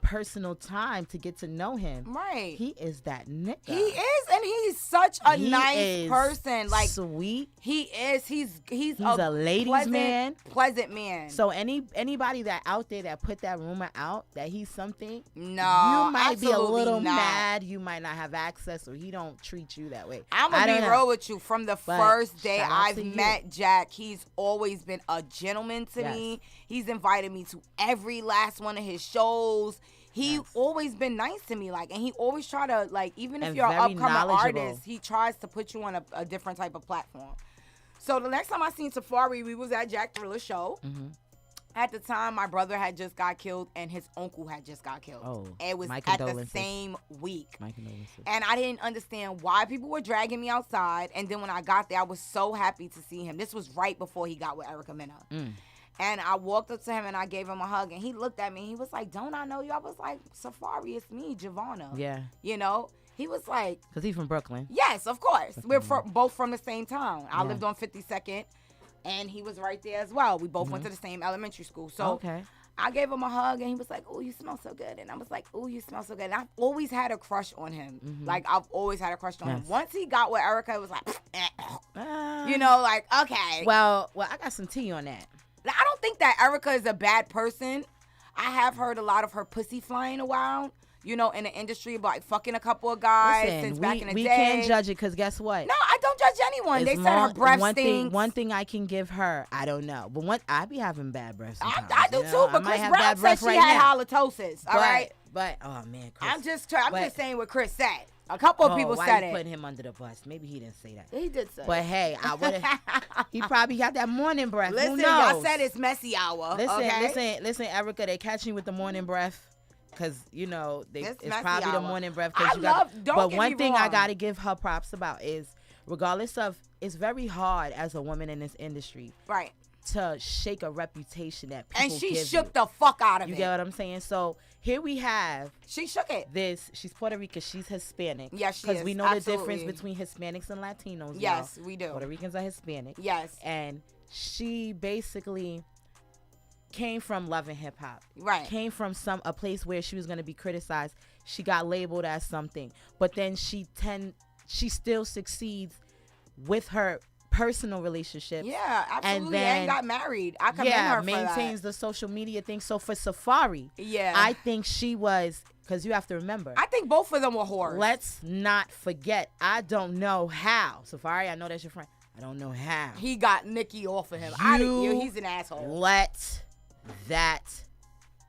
personal time to get to know him, right, he is that nigga. He is, and he's such a He nice is person. Like sweet. he is. He's a ladies' man. Pleasant man. So anybody that out there that put that rumor out that he's something, No, you might be a absolutely little not. mad. You might not have access, or he don't treat you that way. I'm I gonna don't be know. real with you. From the But first day shout out I've to you. met Jack, he's always been a gentleman to Yes. me. He's invited me to every last one of his shows. He Yes. always been nice to me, like, and he always try to, like, even if And you're an very upcoming knowledgeable. artist, he tries to put you on a different type of platform. So the next time I seen Safari, we was at Jack Thriller's show. Mm-hmm. At the time, my brother had just got killed, and his uncle had just got killed. Oh, it was my at the condolences. same week. My condolences. And I didn't understand why people were dragging me outside. And then when I got there, I was so happy to see him. This was right before he got with Erica Mena. And I walked up to him and I gave him a hug. And he looked at me. He was like, "Don't I know you?" I was like, "Safari, it's me, Giovanna." Yeah. You know? He was like, Because he's from Brooklyn. "Yes, of course. We're both from the same town. I Yeah. lived on 52nd. And he was right there as well. We both went to the same elementary school. So Okay. I gave him a hug, and he was like, "Oh, you smell so good." And I was like, "Oh, you smell so good." And I've always had a crush on him. Like, I've always had a crush on him. Yes. Once he got with Erica, it was like, Ah. you know, like, okay. Well, I got some tea on that. I don't think that Erica is a bad person. I have heard a lot of her pussy flying around, you know, in the industry, like fucking a couple of guys since back in the we day. can't judge it because guess what? No, I don't judge anyone. They said her breath stinks. One thing I can give her, I don't know, but I be having bad breath sometimes. I do you know? too, I but might Chris have Brown bad said breath she right had now. halitosis. All right. But oh man, Chris. I'm just But- saying what Chris said. A couple of people why said you it. putting him under the bus? Maybe he didn't say that. He did say But it. hey, I would have. He probably got that morning breath. Who Listen, knows? y'all said it's messy hour. Okay? Listen, Erica. They catch you with the morning breath. Cause you know It's it's messy probably the hour. morning breath. I 'Cause you got. don't But get one me thing I wrong. gotta give her props about is, regardless of, it's very hard as a woman in this industry Right. to shake a reputation that people And she give shook you. the fuck out of You it. get what I'm saying? So here we have She shook it. this. She's Puerto Rican. She's Hispanic. Yes, she Because is. we know Absolutely. the difference between Hispanics and Latinos. Yes, y'all. we do. Puerto Ricans are Hispanic. Yes. And she basically came from love and hip hop. Right. Came from a place where she was going to be criticized. She got labeled as something, but then she still succeeds with her personal relationship. Yeah, absolutely. then- And got married. I commend Yeah, her for maintains that. the social media thing. So for Safari, Yeah. I think she was, because you have to remember. I think both of them were whores. Let's not forget. I don't know how. Safari, I know that's your friend. I don't know how. He got Nikki off of him. He's an asshole. Let that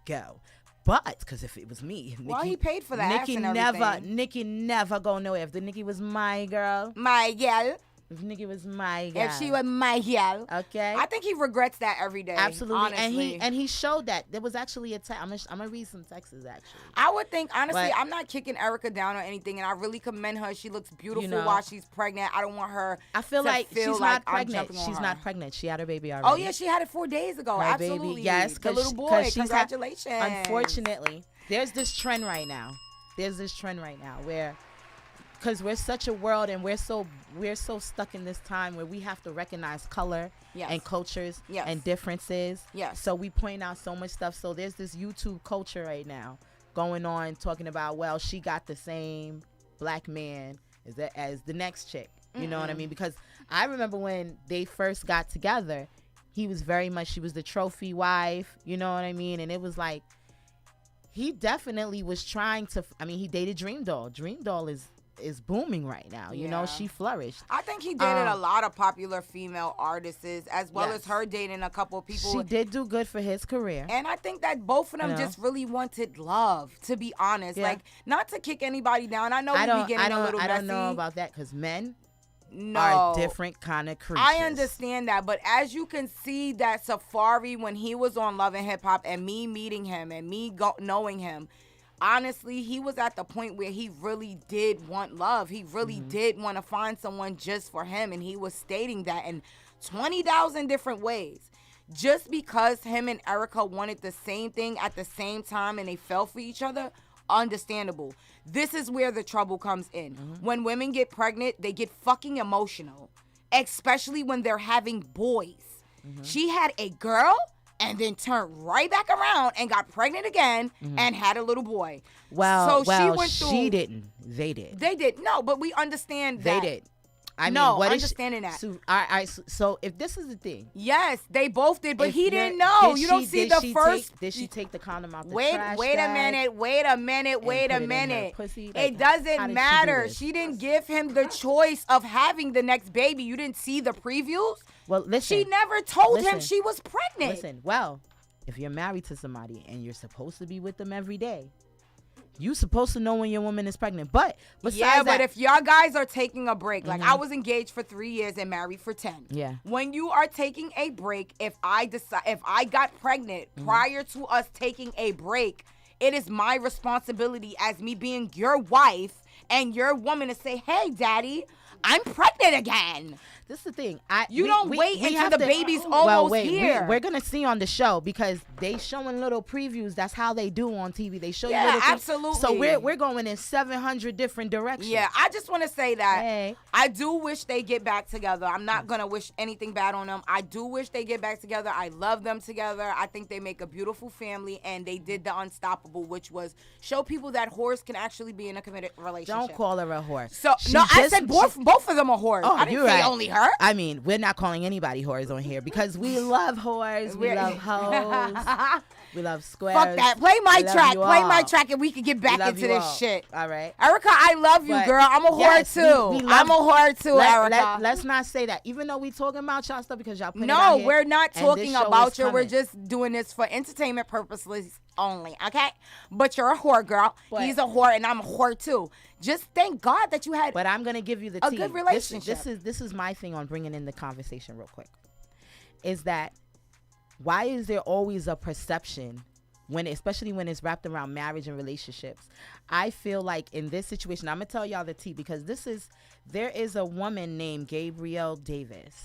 go. But because if it was me, Well, Nikki, he paid for the ass and everything. Nikki never go nowhere. If the Nikki was my girl, My gal. if Nikki was my girl, If she was my gal. okay, I think he regrets that every day. absolutely. Honestly. And he showed that there was actually a text. I'm gonna read some texts actually. I would think, honestly, But- I'm not kicking Erica down or anything, and I really commend her. She looks beautiful You know, while she's pregnant. I don't want her I feel to like feel she's like not I'm pregnant. jumping on She's her. not pregnant. She had her baby already. Oh, yeah, she had it 4 days ago. Her Absolutely. baby, yes, The because little boy, she's congratulations. Unfortunately, there's this trend right now. Where, because we're such a world and we're so stuck in this time where we have to recognize color Yes. and cultures Yes. and differences. Yes. So we point out so much stuff. So there's this YouTube culture right now going on talking about, well, she got the same black man as the next chick. You know what I mean? Because I remember when they first got together, he was she was the trophy wife. You know what I mean? And it was like, he definitely was trying to, he dated Dream Doll. Dream Doll is booming right now. You know, Yeah. she flourished. I think he dated a lot of popular female artists, as well Yes. as her dating a couple of people. She did do good for his career. And I think that both of them You know? just really wanted love, to be honest. Yeah. Like, not to kick anybody down. I know we be getting a little messy. I don't know about that because men No. are different kind of creatures. I understand that, but as you can see that Safari, when he was on Love and Hip Hop, and me meeting him and me knowing him, honestly, he was at the point where he really did want love. He really did want to find someone just for him, and he was stating that in 20,000 different ways. Just because him and Erica wanted the same thing at the same time and they fell for each other, understandable. This is where the trouble comes in. When women get pregnant, they get fucking emotional, especially when they're having boys. She had a girl and then turned right back around and got pregnant again and had a little boy. Well, she went through. She didn't. They did. They did. No, but we understand that. They did. I mean, no, what understanding that. So if this is the thing. Yes, they both did, but he didn't know. You don't see the first. Did she take the condom out the Wait trash a bag minute. pussy? Like, It doesn't how did matter. she do this? She didn't give him the choice of having the next baby. You didn't see the previews? Well, listen. She never told him she was pregnant. Listen, well, if you're married to somebody and you're supposed to be with them every day, you supposed to know when your woman is pregnant. But besides but if y'all guys are taking a break, like I was engaged for 3 years and married for 10. Yeah. When you are taking a break, if I got pregnant prior to us taking a break, it is my responsibility as me being your wife and your woman to say, "Hey, daddy, I'm pregnant again." This is the thing. You don't wait until the baby's almost here. We're gonna see on the show because they showing little previews. That's how they do on TV. They show you little absolutely. So we're going in 700 different directions. Yeah, I just want to say that Hey. I do wish they get back together. I'm not gonna wish anything bad on them. I do wish they get back together. I love them together. I think they make a beautiful family, and they did the unstoppable, which was show people that whores can actually be in a committed relationship. Don't call her a whore. So I said both of them are whores. Oh, I didn't you're say right. only her. I mean, we're not calling anybody whores on here because we love whores, we love hoes, we love squares. Fuck that. Play my track. Play all. my track, and we can get back into this shit. All right. Erica, I love you, But girl. I'm a whore too. I'm a whore too, Erica. Let's not say that. Even though we talking about y'all stuff because y'all put it No, out here, we're not and talking this show about is you. We're coming. just doing this for entertainment purposes only, okay? But you're a whore, girl. But- He's a whore, and I'm a whore too. Just thank God that you had. But I'm gonna give you the a tea. good relationship. This is my thing on bringing in the conversation real quick. Is that why is there always a perception especially when it's wrapped around marriage and relationships? I feel like in this situation, I'm gonna tell y'all the tea because there is a woman named Gabrielle Davis,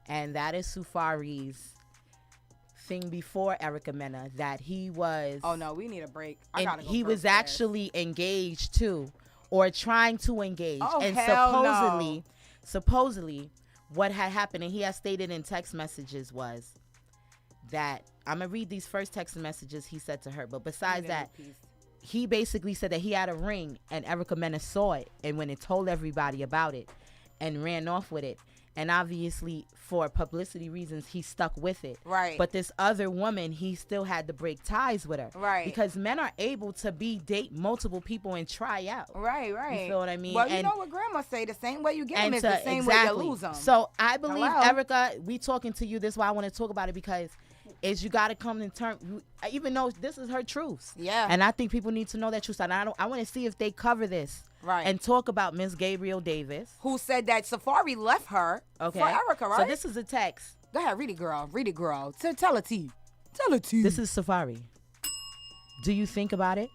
and that is Sufari's thing before Erica Mena that he was. Oh no, we need a break. And he was actually engaged too, or trying to engage. Oh, and hell supposedly, what had happened, and he had stated in text messages was that I'm gonna read these first text messages he said to her. But besides that, he basically said that he had a ring, and Erica Mena saw it and went and told everybody about it, and ran off with it. And obviously, for publicity reasons, he stuck with it. Right. But this other woman, he still had to break ties with her. Right. Because men are able to date multiple people and try out. Right. You feel what I mean? Well, you And- know what Grandma say: the same way you get them is the same exactly. way you lose them. So I believe, Hello? Erica, we talking to you. This is why I want to talk about it because is you got to come in term. Even though this is her truth. Yeah. And I think people need to know that truth. And I want to see if they cover this. Right. And talk about Miss Gabrielle Davis. Who said that Safari left her Okay. for Erica, right? So this is a text. Go ahead, read it, girl. Read it, girl. Tell a T. Tell a T. This is Safari. Do you think about it?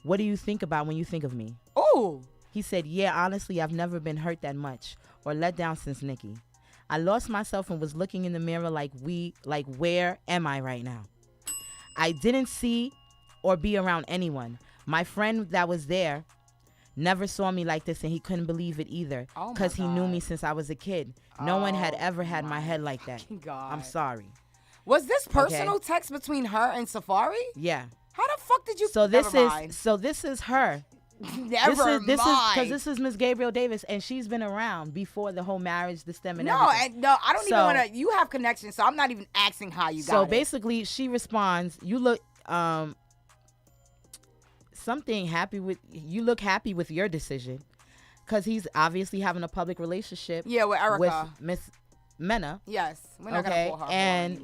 What do you think about when you think of me? Oh. He said, yeah, honestly, I've never been hurt that much or let down since Nikki. I lost myself and was looking in the mirror like where am I right now? I didn't see or be around anyone. My friend that was there never saw me like this, and he couldn't believe it either Oh my because he knew God. me since I was a kid. No one had ever had my head like that. God. I'm sorry. Was this personal text between her and Safari? Yeah. How the fuck did you? So this Never mind. this is her. Never this is mind. because this is Miss Gabrielle Davis, and she's been around before the whole marriage, the stem, and No, everything. and no, I don't even So- want to. You have connections, so I'm not even asking how you got So it. basically, she responds, "You look you look happy with your decision, because he's obviously having a public relationship. Yeah, with Erica. Miss Mena. Yes, we're not Okay, gonna pull her. and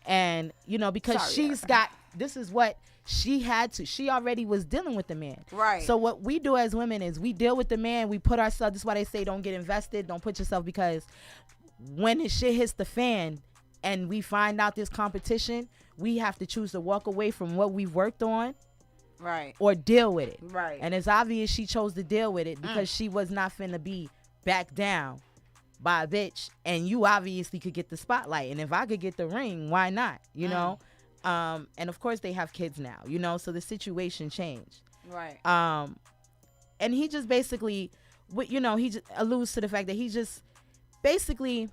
and because Sorry, she's Erica. got this is what she had to. She already was dealing with the man. Right. So what we do as women is we deal with the man. We put ourselves. That's why they say don't get invested. Don't put yourself, because when the shit hits the fan and we find out this competition, we have to choose to walk away from what we've worked on. Right. Or deal with it. Right. And it's obvious she chose to deal with it because she was not finna be back down by a bitch. And you obviously could get the spotlight. And if I could get the ring, why not? You know? And of course they have kids now, so the situation changed. Right. And he just basically, he just alludes to the fact that he's just basically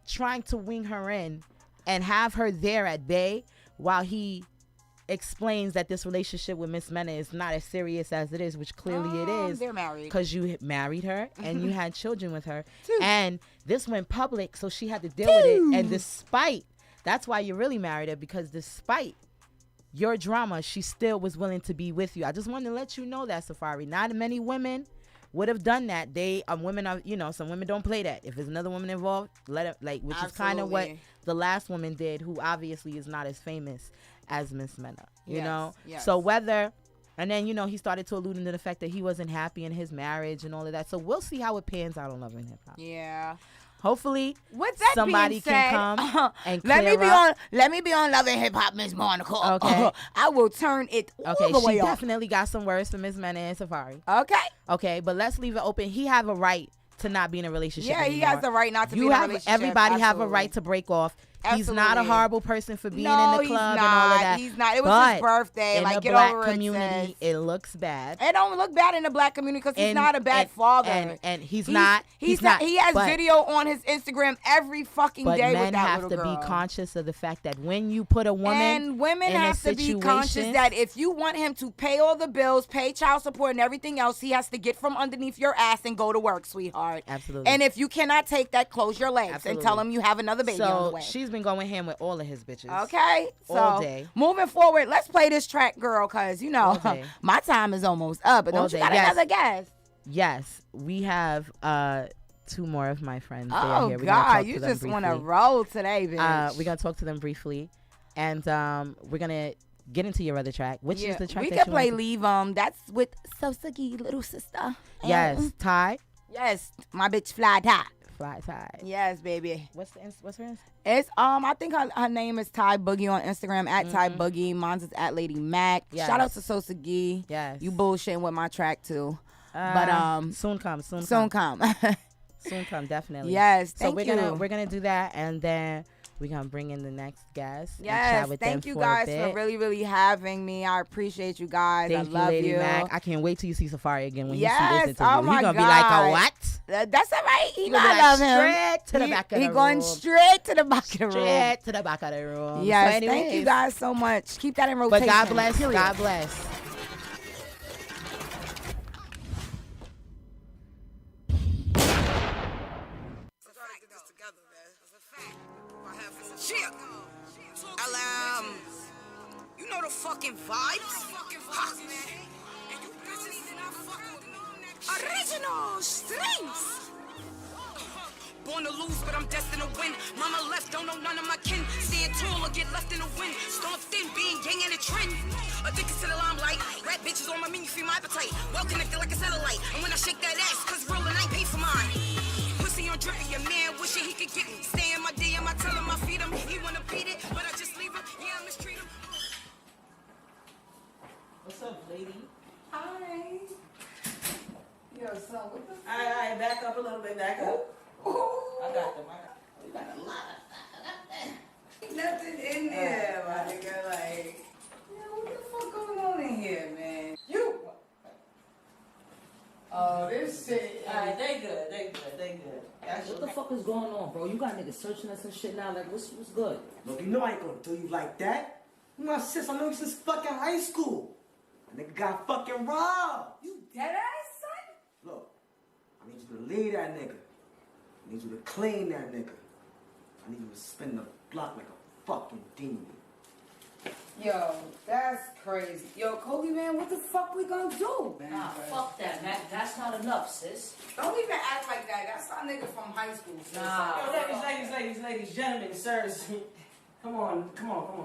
trying to wing her in and have her there at bay while he explains that this relationship with Miss Mena is not as serious as it is, which clearly it is. They're married. Because you married her and you had children with her. And this went public, so she had to deal with it. And that's why you really married her, because despite your drama, she still was willing to be with you. I just wanted to let you know that, Safari. Not many women would have done that. Women are, some women don't play that. If there's another woman involved, let it, which is kind of what the last woman did, who obviously is not as famous as Miss Mena, you know? Yes. So and then, he started to allude to the fact that he wasn't happy in his marriage and all of that. So we'll see how it pans out on Love and Hip Hop. Yeah. Hopefully, with that somebody can come and let me be on Love and Hip Hop, Miss Monica. Okay. I will turn it all the way she off. Definitely got some words for Miss Mena and Safari. Okay, but let's leave it open. He have a right to not be in a relationship anymore. He has the right not to be in a relationship. Everybody have a right to break off. He's not a horrible person for being in the club and all of that. He's not. It was his birthday. In the get black over community, it looks bad. It don't look bad in the black community because he's not a bad father. And he's not. He has video on his Instagram every fucking day with that little girl. But men have to be conscious of the fact that when you put a woman and women have to be conscious that if you want him to pay all the bills, pay child support and everything else, he has to get from underneath your ass and go to work, sweetheart. Absolutely. And if you cannot take that, close your legs and tell him you have another baby on the way. She's been going ham with all of his bitches. Okay. All day. Moving forward, let's play this track, girl, because, my time is almost up. But don't you got another guest? Yes. We have two more of my friends. Oh, God. You just want to roll today, bitch. We're going to talk to them briefly. And we're going to get into your other track. Which is the track we that can you play want Leave That's with Sosagi, little sister. Yes. Ty? Yes. My bitch Fly Ty. Fly Ty. Yes, baby. What's her Instagram? It's I think her name is Ty Boogie on Instagram at Ty Boogie. Mine's is at Ladymac. Yes. Shout out to Sosagi. Yes. You bullshitting with my track too. But soon come. Soon come, definitely. Yes. So we're gonna do that, and then we're gonna bring in the next guest. Yes, thank you guys for really, really having me. I appreciate you guys. I love you. Mac. I can't wait till you see Safari again when you see this interview. Oh my He's gonna God. be like, a what? That's all right. He I love him. Straight to the back of the room. He going straight to the back of the room. Straight to the back of the room. Yes, so thank you guys so much. Keep that in rotation. But God bless. Period. God bless. You know the fucking vibes. Original strings. Born to lose, but I'm destined to win. Mama left, don't know none of my kin. Stand tall or get left in the wind. Storm thin, being gang in a trend. Addicted to the limelight. Rap bitches on my menu, feed my appetite. Well connected like a satellite. And when I shake that ass, cause real and I ain't pay for mine. Pussy on drippy, your man wishing he could get me. Stay in my DM, I tell him I feed him. He wanna beat it, but I just leave him. Yeah, I mistreat him. What's up, lady? Hi. Yo, son, what the fuck? All right, back up a little bit, back up. I got them. We got a lot of nothing in there, my nigga. Like, what the fuck going on in here, man? You. Oh, this shit. Alright, they good. What the fuck is going on, bro? You got niggas searching us and shit now. Like, what's good? Look, you know I ain't gonna do you like that. You know, sis, I know you since fucking high school. A nigga got fucking robbed. You dead ass, son? Look, I need you to leave that nigga. I need you to clean that nigga. I need you to spin the block like a fucking demon. Yo, that's crazy. Yo, Kobe, man, what the fuck we gonna do, man? Nah, fuck that, man. That's not enough, sis. Don't even act like that. That's our nigga from high school, sis. Nah. Yo, ladies, gentlemen, sirs. Come on.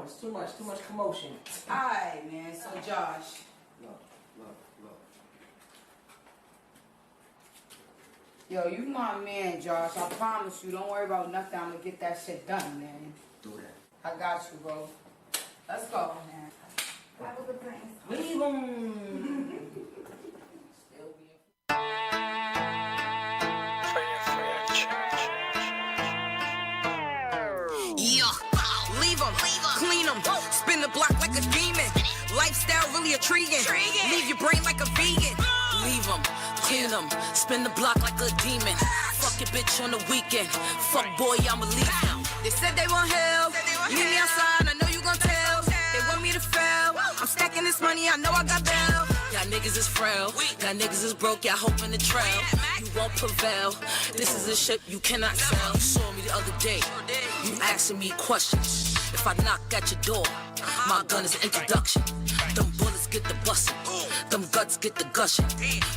It's too much commotion. Alright, man. So, Josh. Look. Yo, you my man, Josh. I promise you. Don't worry about nothing. I'm gonna get that shit done, man. Do that. I got you, bro. Let's go, man. Have a good plan. Leave him. Yeah, leave them, clean them, spin the block like a demon. Lifestyle really intriguing. Leave your brain like a vegan. Leave them, clean them, spin the block like a demon. Fuck your bitch on the weekend. Fuck boy, I'ma leave him. They said they want hell, Meet me outside, I know you gon' tell. They want me to fail. I'm stacking this money, I know I got bail. Y'all niggas is frail, y'all niggas is broke, y'all hoping to trail. You won't prevail, this is a ship you cannot sell. You saw me the other day, you asking me questions. If I knock at your door, my gun is an introduction. Them bullets get the bustin', them guts get the gushing.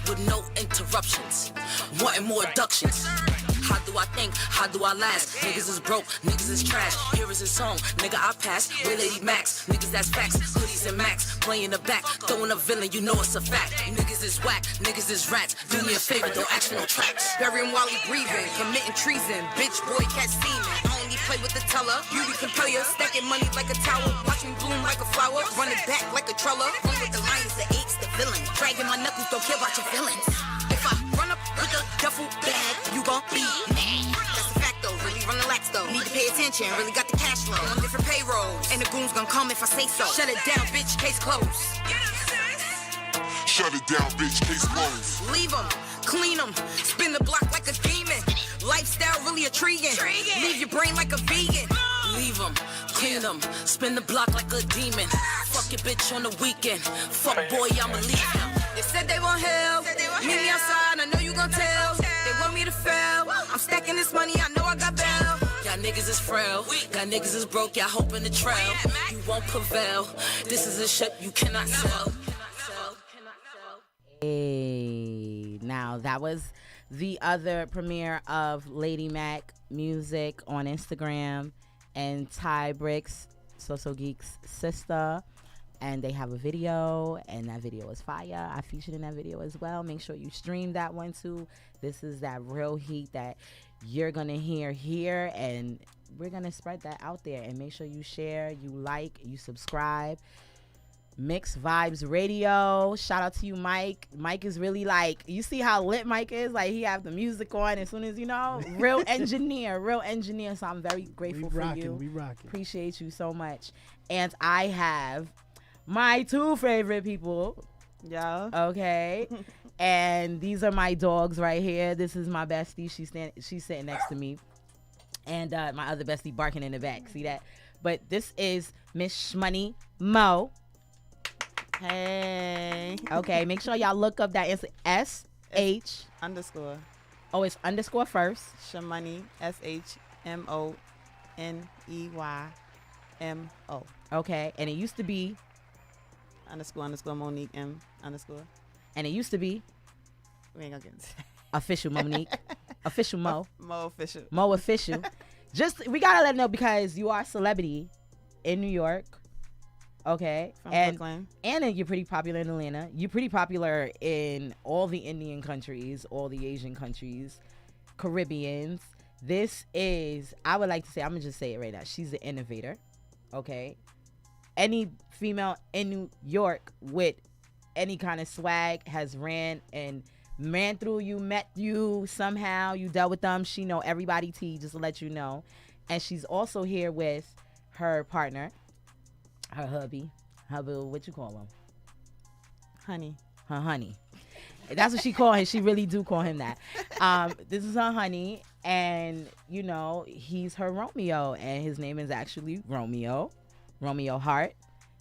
With no interruptions, wanting more abductions. How do I think? How do I last? Niggas is broke, niggas is trash. Here is a song, nigga I pass. With Ladymacs, niggas that's facts. Hoodies and Max, playing the back, throwing a villain, you know it's a fact. Niggas is whack, niggas is rats. Do me a favor, don't ask for no tracks. Burying while he breathing, committing treason. Bitch boy catch steaming. I only play with the teller. Beauty compeller, stacking money like a tower. Watch me bloom like a flower. Running back like a treller. Run with the lions, the apes, the villain. Dragging my knuckles, don't care about your feelings. If I run up with a duffel bag, you gon' be mad. That's a fact though, really run the lax though. Need to pay attention, really got the cash flow. On different payrolls, and the goons gon' come if I say so. Shut it down, bitch, case closed. Shut it down, bitch, case closed. Leave them, clean them, spin the block like a demon. Lifestyle really intriguing. Leave your brain like a vegan. Leave them, clean them, spin the block like a demon. Fuck your bitch on the weekend. Fuck boy, I'ma leave him. They said they want help. Meet me outside, I know you gon' tell. They want me to fail. I'm stacking this money, I know I got bail. Y'all niggas is frail, y'all niggas is broke, y'all hoping to trail. You won't prevail. This is a ship you cannot sell. Hey, now that was the other premiere of Ladymac music on Instagram and Ty Bricks, So Geek's sister. And they have a video, and that video is fire. I featured in that video as well. Make sure you stream that one too. This is that real heat that you're gonna hear here, and we're gonna spread that out there. And make sure you share, you like, you subscribe. Mixed Vibes Radio. Shout out to you, Mike. Mike is really like, you see how lit Mike is? Like, he have the music on as soon as, you know, real engineer. So I'm very grateful for you. We rocking. Appreciate you so much. And I have my two favorite people. Yeah. Okay. And these are my dogs right here. This is my bestie. She's sitting next to me. And my other bestie barking in the back. See that? But this is Miss Shmoney Mo. Hey. Okay, make sure y'all look up that SH underscore. Oh, it's underscore first. Shmoney, SHMONEYMO. Okay, and it used to be underscore Monique M underscore. And it used to be we ain't gonna get into official Monique. Official Mo. Mo official. Mo official. Just we gotta let know because you are a celebrity in New York. Okay. From Brooklyn. And you're pretty popular in Atlanta. You're pretty popular in all the Indian countries, all the Asian countries, Caribbeans. This is, I would like to say, I'm going to just say it right now. She's an innovator. Okay. Any female in New York with any kind of swag has ran through you, met you somehow, you dealt with them. She know everybody T, just to let you know. And she's also here with her partner. Her hubby, what you call him? Honey. Her honey. That's what she call him. She really do call him that. This is her honey, and you know he's her Romeo, and his name is actually Romeo Hart.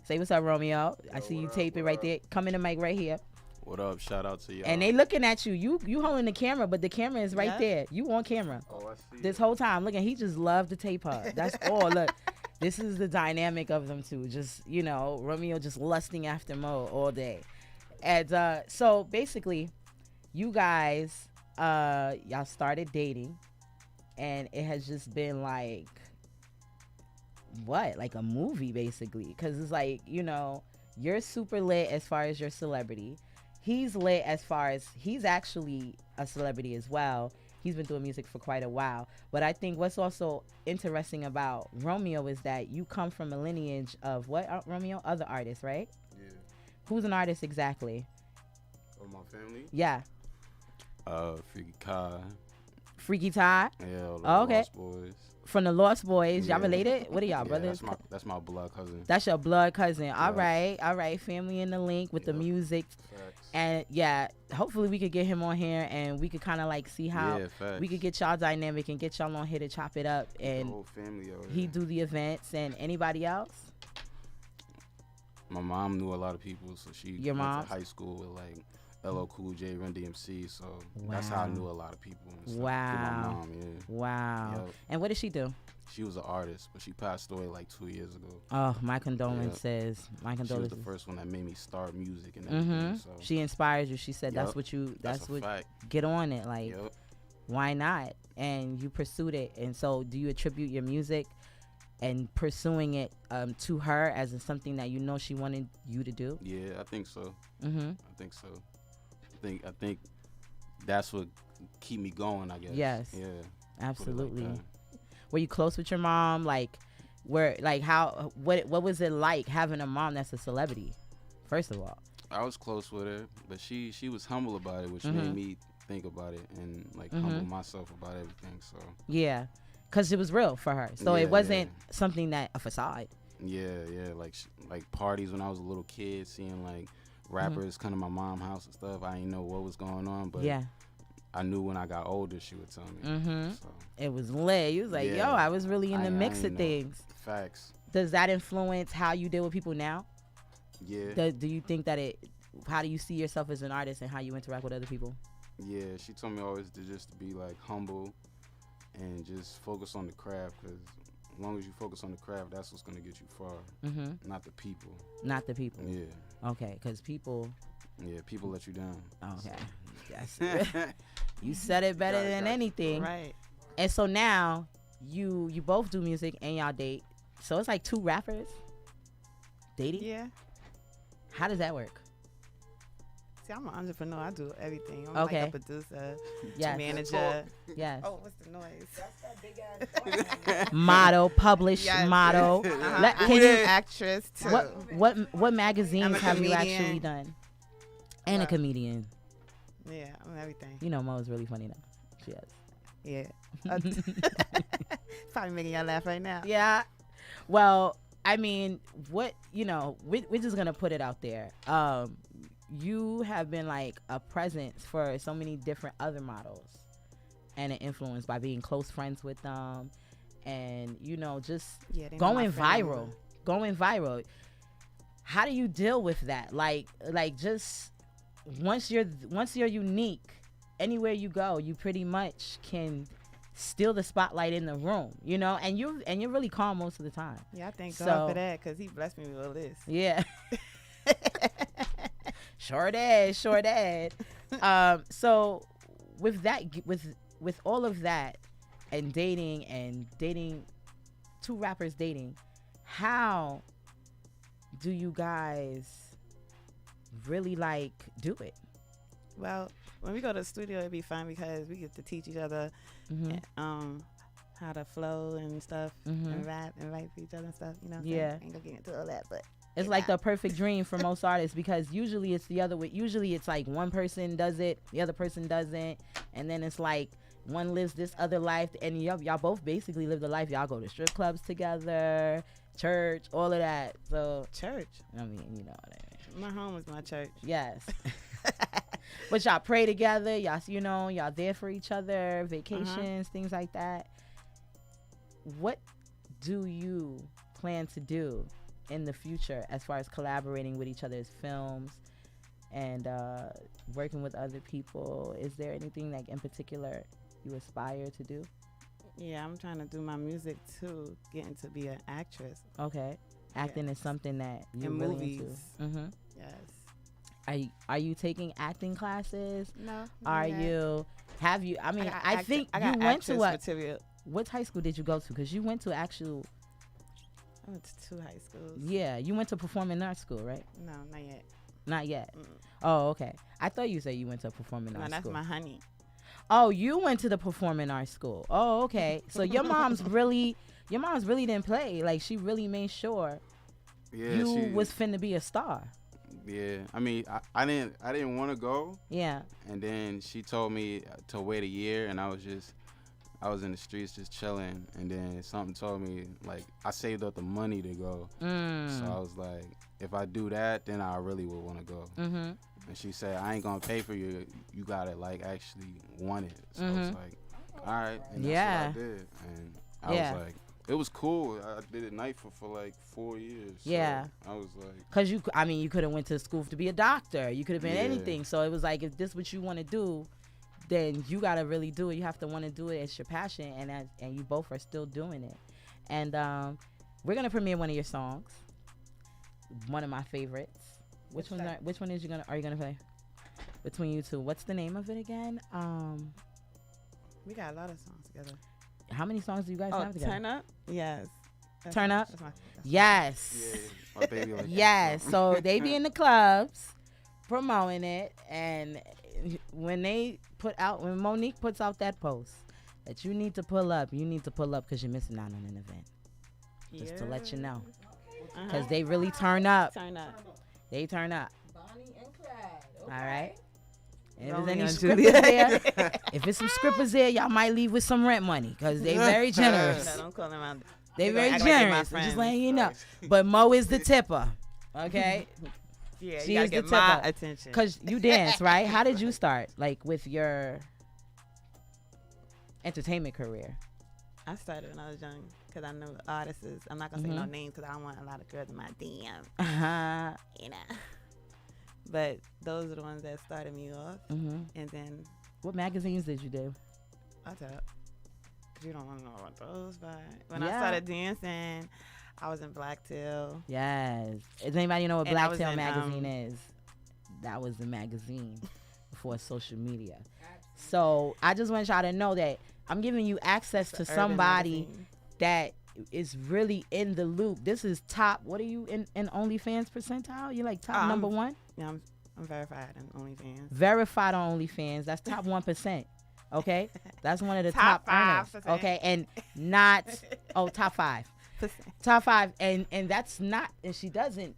Say what's up, Romeo. I see you tape it right there. Come in the mic right here. What up? Shout out to y'all. And they looking at you. You holding the camera, but the camera is right there. You on camera. Oh, I see. This whole time, look, and he just loved to tape her. That's all. Look. This is the dynamic of them two. Just, you know, Romeo just lusting after Mo all day. And so basically, you guys, y'all started dating. And it has just been like, what? Like a movie, basically. Because it's like, you know, you're super lit as far as your celebrity. He's lit as far as he's actually a celebrity as well. He's been doing music for quite a while. But I think what's also interesting about Romeo is that you come from a lineage of what, Romeo? Other artists, right? Yeah. Who's an artist exactly? Of my family? Yeah. Freaky Kai. Freaky Ty? Yeah, oh, okay. Lost Boys. From the Lost Boys. Yeah. Y'all related? What are y'all, brothers? That's my blood cousin. That's your blood cousin. All right. Family in the link with the music. Facts. And yeah, hopefully we could get him on here and we could kind of like see how we could get y'all dynamic and get y'all on here to chop it up. And the whole family over he here. do the events. And anybody else? My mom knew a lot of people, so she Your went mom? to high school with like LL Cool J, Run DMC, so that's how I knew a lot of people. And stuff. Wow. Through my mom, yeah. Wow. Yep. And what did she do? She was an artist, but she passed away like 2 years ago. Oh, my condolences. My She was condolences. the first one that made me start music and everything. So. She inspires you. She said that's Yep. what you. That's a what. fact. Get on it. Like, Yep. why not? And you pursued it. And so, do you attribute your music and pursuing it to her as in something that you know she wanted you to do? Yeah, I think so. Mm-hmm. I think so. I think that's what keep me going, I guess. Yes. Yeah. Absolutely. Like Were you close with your mom? Like, how? What was it like having a mom that's a celebrity? First of all, I was close with her, but she was humble about it, which made me think about it and like humble myself about everything. So yeah, because it was real for her. So it wasn't something that a facade. Yeah, like parties when I was a little kid, seeing like rappers come to my mom's house and stuff. I didn't know what was going on, but I knew when I got older, she would tell me. So. It was lit. You was like, yo, I was really in the mix of things. Facts. Does that influence how you deal with people now? Yeah. Do you think that how do you see yourself as an artist and how you interact with other people? Yeah, she told me always to just be like humble and just focus on the craft, because as long as you focus on the craft, that's what's going to get you far. Not the people. Not the people. Yeah. Okay, because people. Yeah, people let you down. Okay. That's you said it better than anything. Right. And so now you both do music and y'all date. So it's like two rappers dating? Yeah. How does that work? See, I'm an entrepreneur. I do everything. I'm Okay. like a producer, Yes. manager. Yes. Oh, what's the noise? Model, published Yes. model. I'm an actress too. What magazines I'm a have you comedian. actually done? And a comedian. Yeah, I'm everything. You know, Mo is really funny though. She is. Yeah. Probably making y'all laugh right now. Yeah. Well, I mean, we're just gonna put it out there. You have been like a presence for so many different other models and an influence by being close friends with them and just going viral. How do you deal with that? Like just once you're unique, anywhere you go, you pretty much can steal the spotlight in the room, and you're really calm most of the time. Yeah, I thank God for that, because he blessed me with all this. Yeah. Sure did. So with that, with all of that and dating, two rappers dating, how do you guys really do it? Well, when we go to the studio, it'd be fun because we get to teach each other how to flow and stuff and rap and write for each other and stuff. Yeah. I ain't gonna get into all that, but it's like the perfect dream for most artists, because usually it's the other way. Usually it's like one person does it, the other person doesn't, and then it's like one lives this other life, and y'all both basically live the life. Y'all go to strip clubs together, church, all of that. So church. I mean, you know what I mean. My home is my church. Yes. But y'all pray together. Y'all there for each other, vacations, things like that. What do you plan to do in the future as far as collaborating with each other's films and working with other people? Is there anything in particular you aspire to do? Yeah, I'm trying to do my music too, getting to be an actress. Okay. Acting is something that you're in really movies. into. Yes. Are you taking acting classes? No. Have you? I mean, I think I you got went to material. What high school did you go to? Because you went to actual. I went to 2 high schools. Yeah, you went to performing arts school, right? No, not yet. Not yet. Oh, okay. I thought you said you went to performing arts that's school. my honey. Oh, you went to the performing arts school. Oh, okay. So your mom's really didn't play. Like, she really made sure you was finna be a star. Yeah, I mean, I didn't want to go. Yeah. And then she told me to wait a year, and I was just I was in the streets just chilling, and then something told me, like, I saved up the money to go. So I was like, if I do that, then I really would want to go. And she said, I ain't gonna pay for you. You gotta like actually want it. So I was like, all right, and that's what I did. And I was like, it was cool. I did it night for like 4 years. So I was like, cause you could have went to school to be a doctor. You could have been anything. So it was like, if this what you want to do, then you gotta really do it. You have to want to do it. It's your passion, and you both are still doing it. And we're gonna premiere one of your songs, one of my favorites. Which one are you gonna play? Between you two, what's the name of it again? We got a lot of songs together. How many songs do you guys have together? Turn Up? Yes. Turn Up? That's Yes. yeah, my baby like yes. So they be in the clubs promoting it, and when Monique puts out that post that you need to pull up because you're missing out on an event. Just to let you know. Because they really turn up. They turn up. Bonnie and Clyde. Okay. All right. And if there's any scrippers there, if it's some scrippers there, y'all might leave with some rent money because they very generous. No, don't call them out. They very generous. Like just letting you know. But Mo is the tipper. Okay. Yeah, she you is gotta the get my tipper. attention. Because you dance, right? How did you start, like, with your entertainment career? I started when I was young because I knew artists. I'm not gonna say no names because I don't want a lot of girls in my DM. You know. But those are the ones that started me off. And then, what magazines did you do? I'll tell. You don't want to know about those, but when I started dancing, I was in Blacktail. Yes. Does anybody know what Blacktail magazine is? That was the magazine before social media. So I just want y'all to know that I'm giving you access to somebody that is really in the loop. This is top. What are you in OnlyFans percentile? You're like top number one? Yeah, I'm verified on OnlyFans. Verified on OnlyFans. That's top 1%. Okay? That's one of the top earners. Okay? And not, top 5. Top 5. And that's not, and she doesn't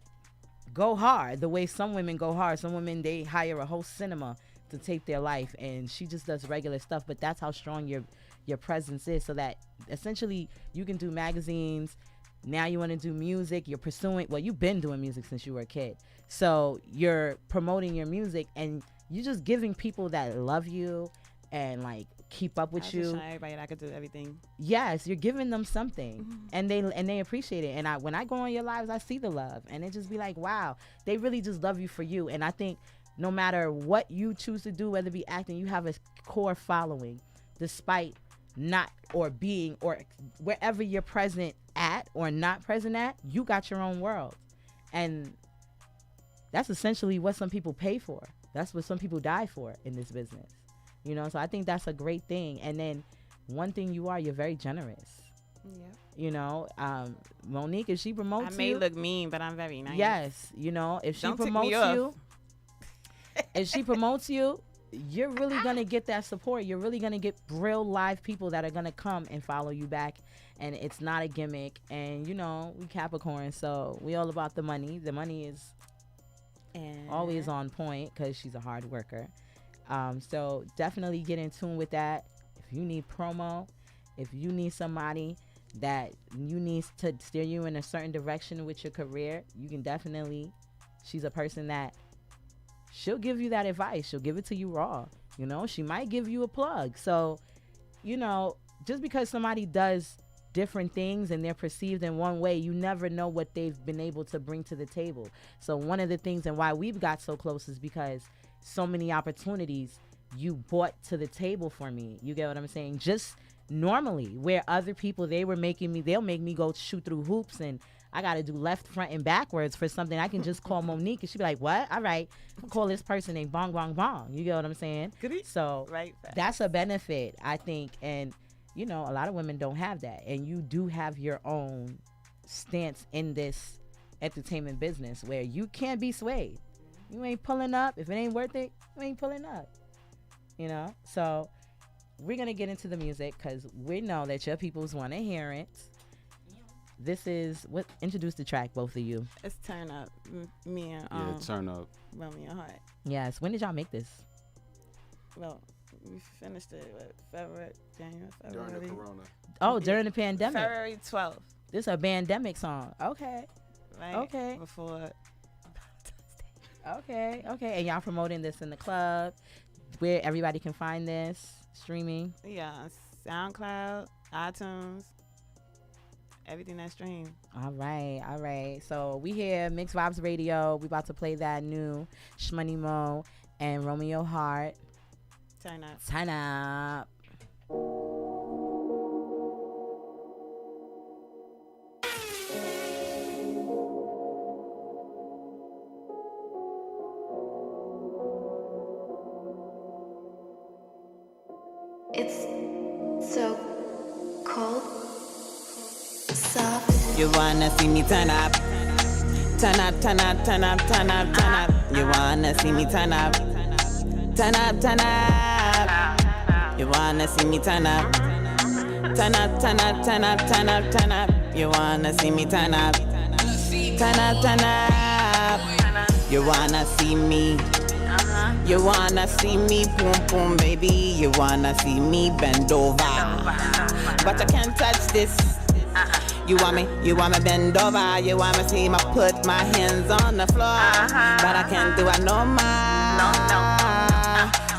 go hard the way some women go hard. Some women, they hire a whole cinema to tape their life, and she just does regular stuff. But that's how strong your presence is, so that essentially you can do magazines. Now you want to do music. You're pursuing, well, you've been doing music since you were a kid. So you're promoting your music, and you're just giving people that love you and like keep up with you. Just showing everybody that I could do everything. Yes, you're giving them something, and they appreciate it. And when I go on your lives, I see the love, and it just be like, wow, they really just love you for you. And I think no matter what you choose to do, whether it be acting, you have a core following, despite not or being or wherever you're present at or not present at, you got your own world. And that's essentially what some people pay for. That's what some people die for in this business. You know, so I think that's a great thing. And then one thing you're very generous. Yeah. You know, Monique, if she promotes you. I may look mean, but I'm very nice. Yes. You know, if she promotes you, you're really going to get that support. You're really going to get real live people that are going to come and follow you back. And it's not a gimmick. And, you know, we Capricorn, so we all about the money. The money is always on point because she's a hard worker. So definitely get in tune with that. If you need promo, if you need somebody that you need to steer you in a certain direction with your career, you can definitely, she's a person that she'll give you that advice. She'll give it to you raw. You know, she might give you a plug. So, you know, just because somebody does different things and they're perceived in one way, you never know what they've been able to bring to the table. So one of the things and why we've got so close is because so many opportunities you brought to the table for me. You get what I'm saying? Just normally, where other people, they'll make me go shoot through hoops, and I got to do left, front, and backwards for something. I can just call Monique, and she'll be like, what? All right, call this person named Bong Bong Bong. You get what I'm saying? So that's a benefit, I think. And, you know, a lot of women don't have that. And you do have your own stance in this entertainment business where you can't be swayed. You ain't pulling up. If it ain't worth it, you ain't pulling up. You know? So we're going to get into the music because we know that your peoples want to hear it. This is introduce the track, both of you. It's Turn Up. Me and Turn Up. Romeo Hart. Yes. When did y'all make this? Well, We finished it January, February. During the corona. Oh, during the pandemic. February 12th. This is a pandemic song. Okay. Right? Okay. Before. Okay. And y'all promoting this in the club where everybody can find this streaming? Yeah. SoundCloud, iTunes, everything that stream. All right. So we here, Mixed Vibes Radio. We about to play that new Shmoney Mo and Romeo Hart. Turn up. It's so cold, soft. You wanna see me turn up? Turn up. You wanna see me turn up? Turn up. You wanna see me turn up? Turn up. You wanna see me turn up? Turn up. You wanna see me? You wanna see me boom, baby. You wanna see me bend over, but I can't touch this. You want me bend over. You want me see me put my hands on the floor, but I can't do it no more.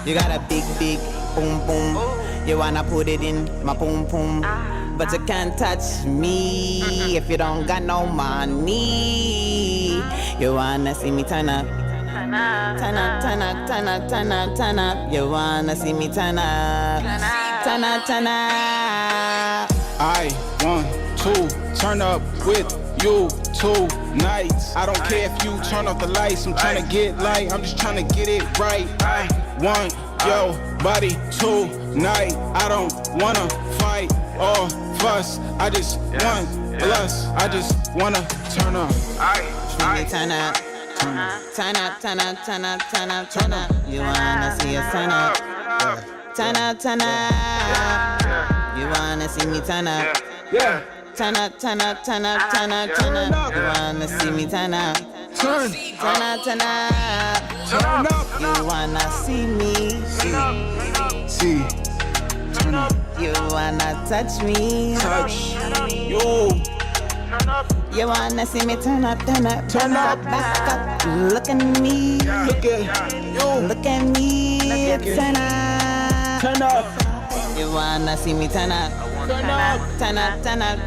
You got a big boom. You wanna put it in my boom, but you can't touch me if you don't got no money. You wanna see me turn up? Turn up. You wanna see me turn up? Turn up. I want to turn up with you tonight. I don't care if you turn off the lights. I'm trying to get light. I'm just trying to get it right. I want your body tonight. I don't wanna fight or fuss. I just want lust. I just wanna turn up. Turn up. You wanna see us turn up? Turn up. You wanna see me turn up? Yeah. Turn up. You wanna see me turn up? Turn up. You wanna see me? See. Turn up. You wanna touch me? Touch. Yo. You wanna see me turn up. Turn up. Back up. Look at me. Look at you. Look at me. Turn up. Turn up. You wanna see me turn up? Turn up. Turn up.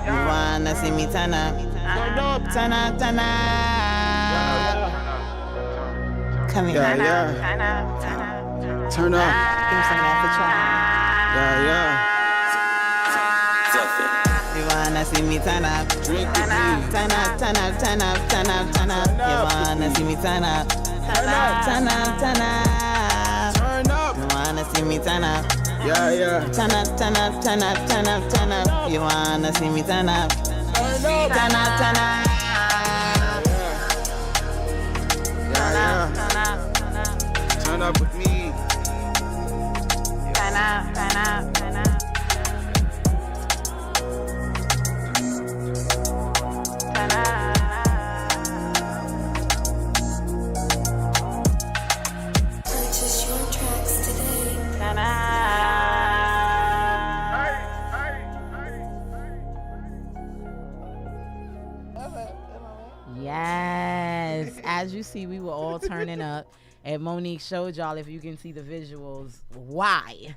You wanna see me turn up? Turn up. Come here. Yeah. Turn up. Give me some of that for try. Yeah. You wanna see me turn up? Drink with me. Turn up. You wanna see me turn up? Turn up. Turn up. Turn up. You wanna see me turn up? Yeah. Turn up. You wanna see me turn up? Turn up. Turn up. Yeah. Turn up with me. Turn up. Purchase your tracks today. Yes. As you see, we were all turning up. And Monique showed y'all, if you can see the visuals, why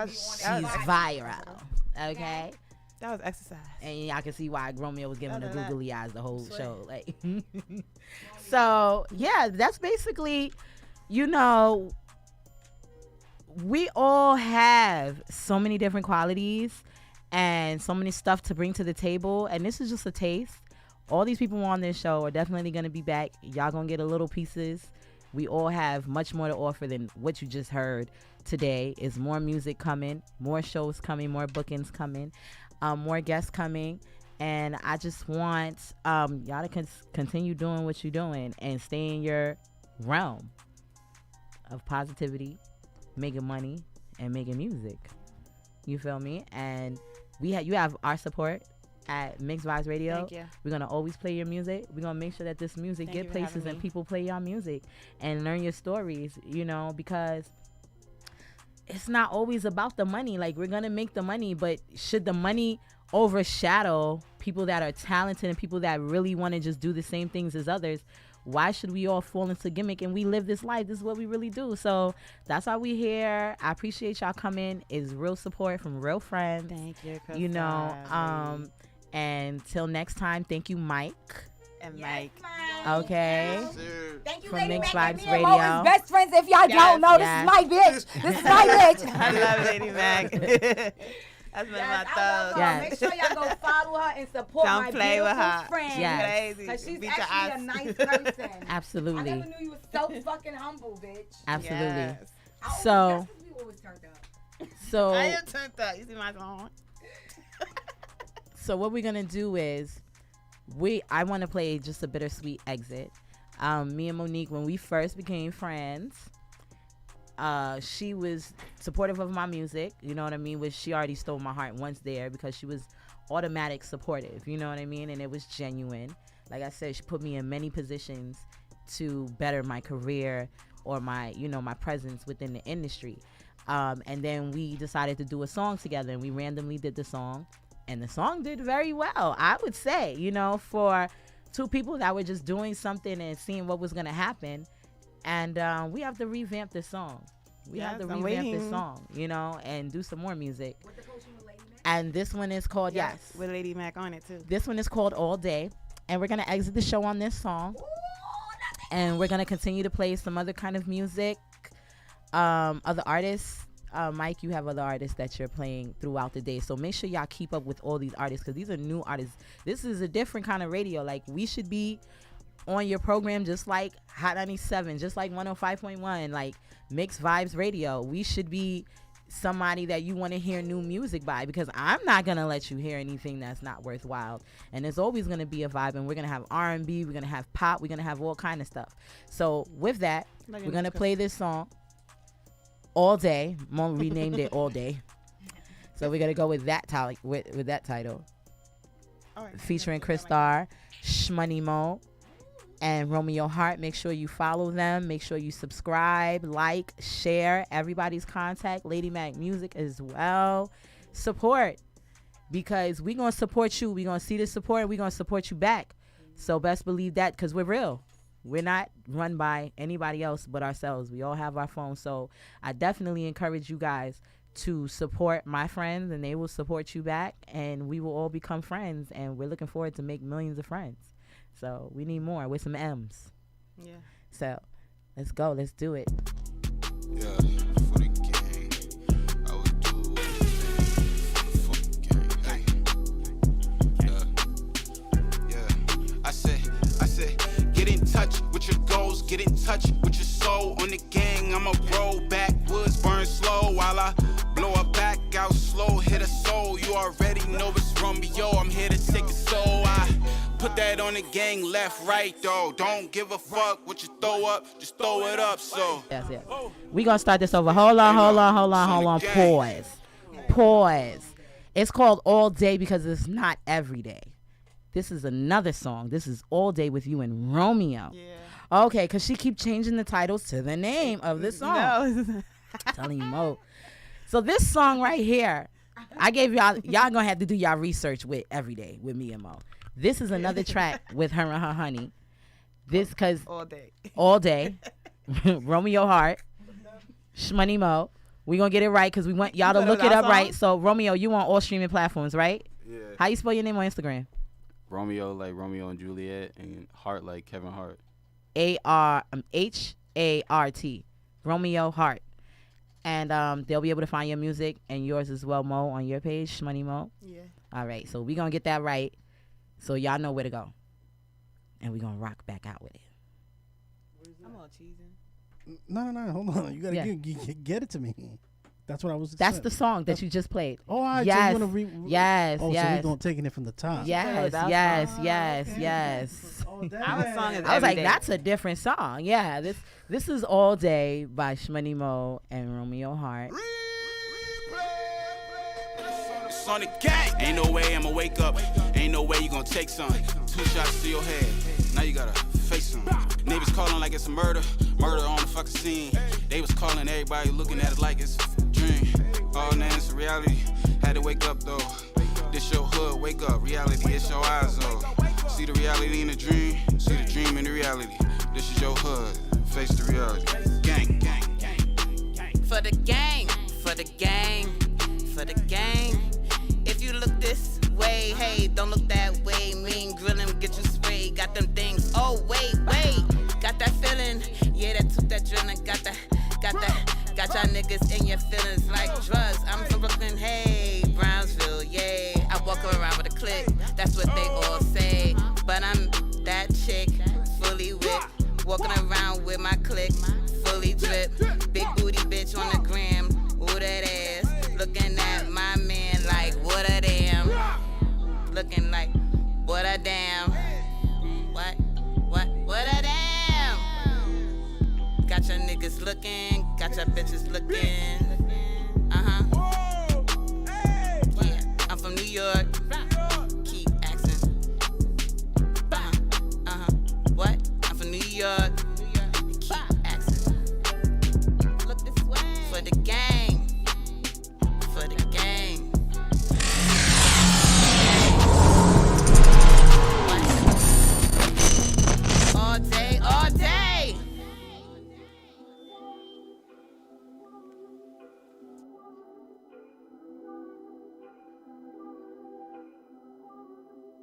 she's viral. Okay? That was exercise. And y'all can see why Romeo was giving the googly eyes the whole show. Like, so, yeah, that's basically, we all have so many different qualities and so many stuff to bring to the table. And this is just a taste. All these people on this show are definitely going to be back. Y'all going to get a little pieces. We all have much more to offer than what you just heard today. Is more music coming, more shows coming, more bookings coming, more guests coming. And I just want y'all to continue doing what you're doing and stay in your realm of positivity, making money, and making music. You feel me? And you have our support at Mixed Vibes Radio. Thank you. We're gonna always play your music. We're gonna make sure that this music get places and people play your music and learn your stories, because it's not always about the money. Like, we're gonna make the money, but should the money overshadow people that are talented and people that really want to just do the same things as others? Why should we all fall into gimmick and we live this life? This is what we really do. So that's why we here. I appreciate y'all coming. It's real support from real friends. Thank you, Krista. You know, and till next time, thank you, Mike. And Mike. Okay. Thank you, From Ladymac. Mixed Vibes Me and Radio. Mo is best friends. If y'all don't know, this is my bitch. This is my bitch. I love Ladymac. That's been my thug. Yes. Make sure y'all go follow her and support Don't my play with beautiful her. friend. Yes. Because she's Beat your actually a ass. nice person. Absolutely. I never knew you were so fucking humble, bitch. Absolutely. Yes. So, We always turned up. so, I am turned up. You see my song? so what we're gonna do is, I want to play just a bittersweet exit. Me and Monique, when we first became friends, she was supportive of my music. You know what I mean? Which she already stole my heart once there because she was automatic supportive. You know what I mean? And it was genuine. Like I said, she put me in many positions to better my career or my, you know, my presence within the industry. And then we decided to do a song together, and we randomly did the song. And the song did very well, I would say, you know, for two people that were just doing something and seeing what was going to happen. And we have to revamp this song. We have to revamp this song, you know, and do some more music. And this one is called, yes. With Ladymac on it, too. This one is called All Day. And we're going to exit the show on this song. And we're going to continue to play some other kind of music. Other artists. Mike, you have other artists that you're playing throughout the day, so make sure y'all keep up with all these artists, because these are new artists. This is a different kind of radio. Like, we should be on your program just like Hot 97, just like 105.1, like Mixed Vibes Radio. We should be somebody that you want to hear new music by, because I'm not gonna let you hear anything that's not worthwhile. And there's always gonna be a vibe, and we're gonna have R&B, we're gonna have pop, we're gonna have all kind of stuff. So with that, we're gonna play this song All Day. Mom renamed it All Day, so we're gonna go with that title. With that title, featuring Chris Starr, Shmoney Mo, and Romeo Hart. Make sure you follow them. Make sure you subscribe, like, share everybody's contact. Ladymac Music as well. Support, because we gonna support you. We gonna see the support, and we gonna support you back. So best believe that, because we're real. We're not run by anybody else but ourselves. We all have our phones. So I definitely encourage you guys to support my friends, and they will support you back, and we will all become friends. And we're looking forward to make millions of friends. So we need more with some M's. Yeah. So let's go. Let's do it. Yeah, for the gang, I would do anything for the gang. Hey. Yeah. I said, get in touch with your goals, get in touch with your soul. On the gang, I'ma roll backwoods, burn slow while I blow her back out slow, hit a soul. You already know it's Romeo, I'm here to take it so I put that on the gang, left, right, though. Don't give a fuck what you throw up, just throw it up, so. Yes. We gonna start this over. Hold on. Pause. It's called All Day because it's not every day. This is another song. This is All Day with you and Romeo. Yeah. Okay, because she keep changing the titles to the name of the song. No. Telling you, Mo. So this song right here, I gave y'all gonna have to do y'all research with every day with me and Mo. This is another track with her and her honey. This because All Day, Romeo Hart, Shmoney Mo. We gonna get it right because we want y'all to look it up right. So Romeo, you on all streaming platforms, right? Yeah. How you spell your name on Instagram? Romeo like Romeo and Juliet, and Hart like Kevin Hart. Hart. Romeo Hart. And they'll be able to find your music and yours as well, Mo, on your page, Shmoney Mo. Yeah. All right, so we gonna get that right, so y'all know where to go, and we gonna rock back out with it. I'm all cheesing. No, hold on. You gotta get it to me. That's what I was. That's the song that you just played. Oh, all right. Yes. So you wanna yes. So we're gonna taking it from the top. Yes. Our song is I was like, day. that's a different song. Yeah. This is All Day by Shmoney Mo and Romeo Hart. It's on the gang. Ain't no way I'ma wake up. Ain't no way you gonna take some. 2 shots to your head. Now you gotta face some. Neighbors calling like it's a murder. Murder on the fucking scene. They was calling everybody looking at it like it's Oh, now it's a reality. Had to wake up though. This your hood, wake up. Reality, it's your eyes though. See the reality in the dream, see the dream in the reality. This is your hood, face the reality. Gang, gang, gang, gang. For the gang, for the gang, for the gang. If you look this way, hey, don't look that way. Mean grillin', get you sprayed. Got them things. Oh wait, got that feeling. Yeah, that took that drilling. Got y'all niggas in your feelings like drugs. I'm from Brooklyn, hey, Brownsville, yeah. I walk around with a clique, that's what they all say. But I'm that chick, fully whipped, walking around with my clique, fully drip. Big booty bitch on the gram, ooh that ass. Looking at my man like, what a damn. Looking like, what a damn. What a damn. Got your niggas looking, got your bitches looking. Yeah, I'm from New York,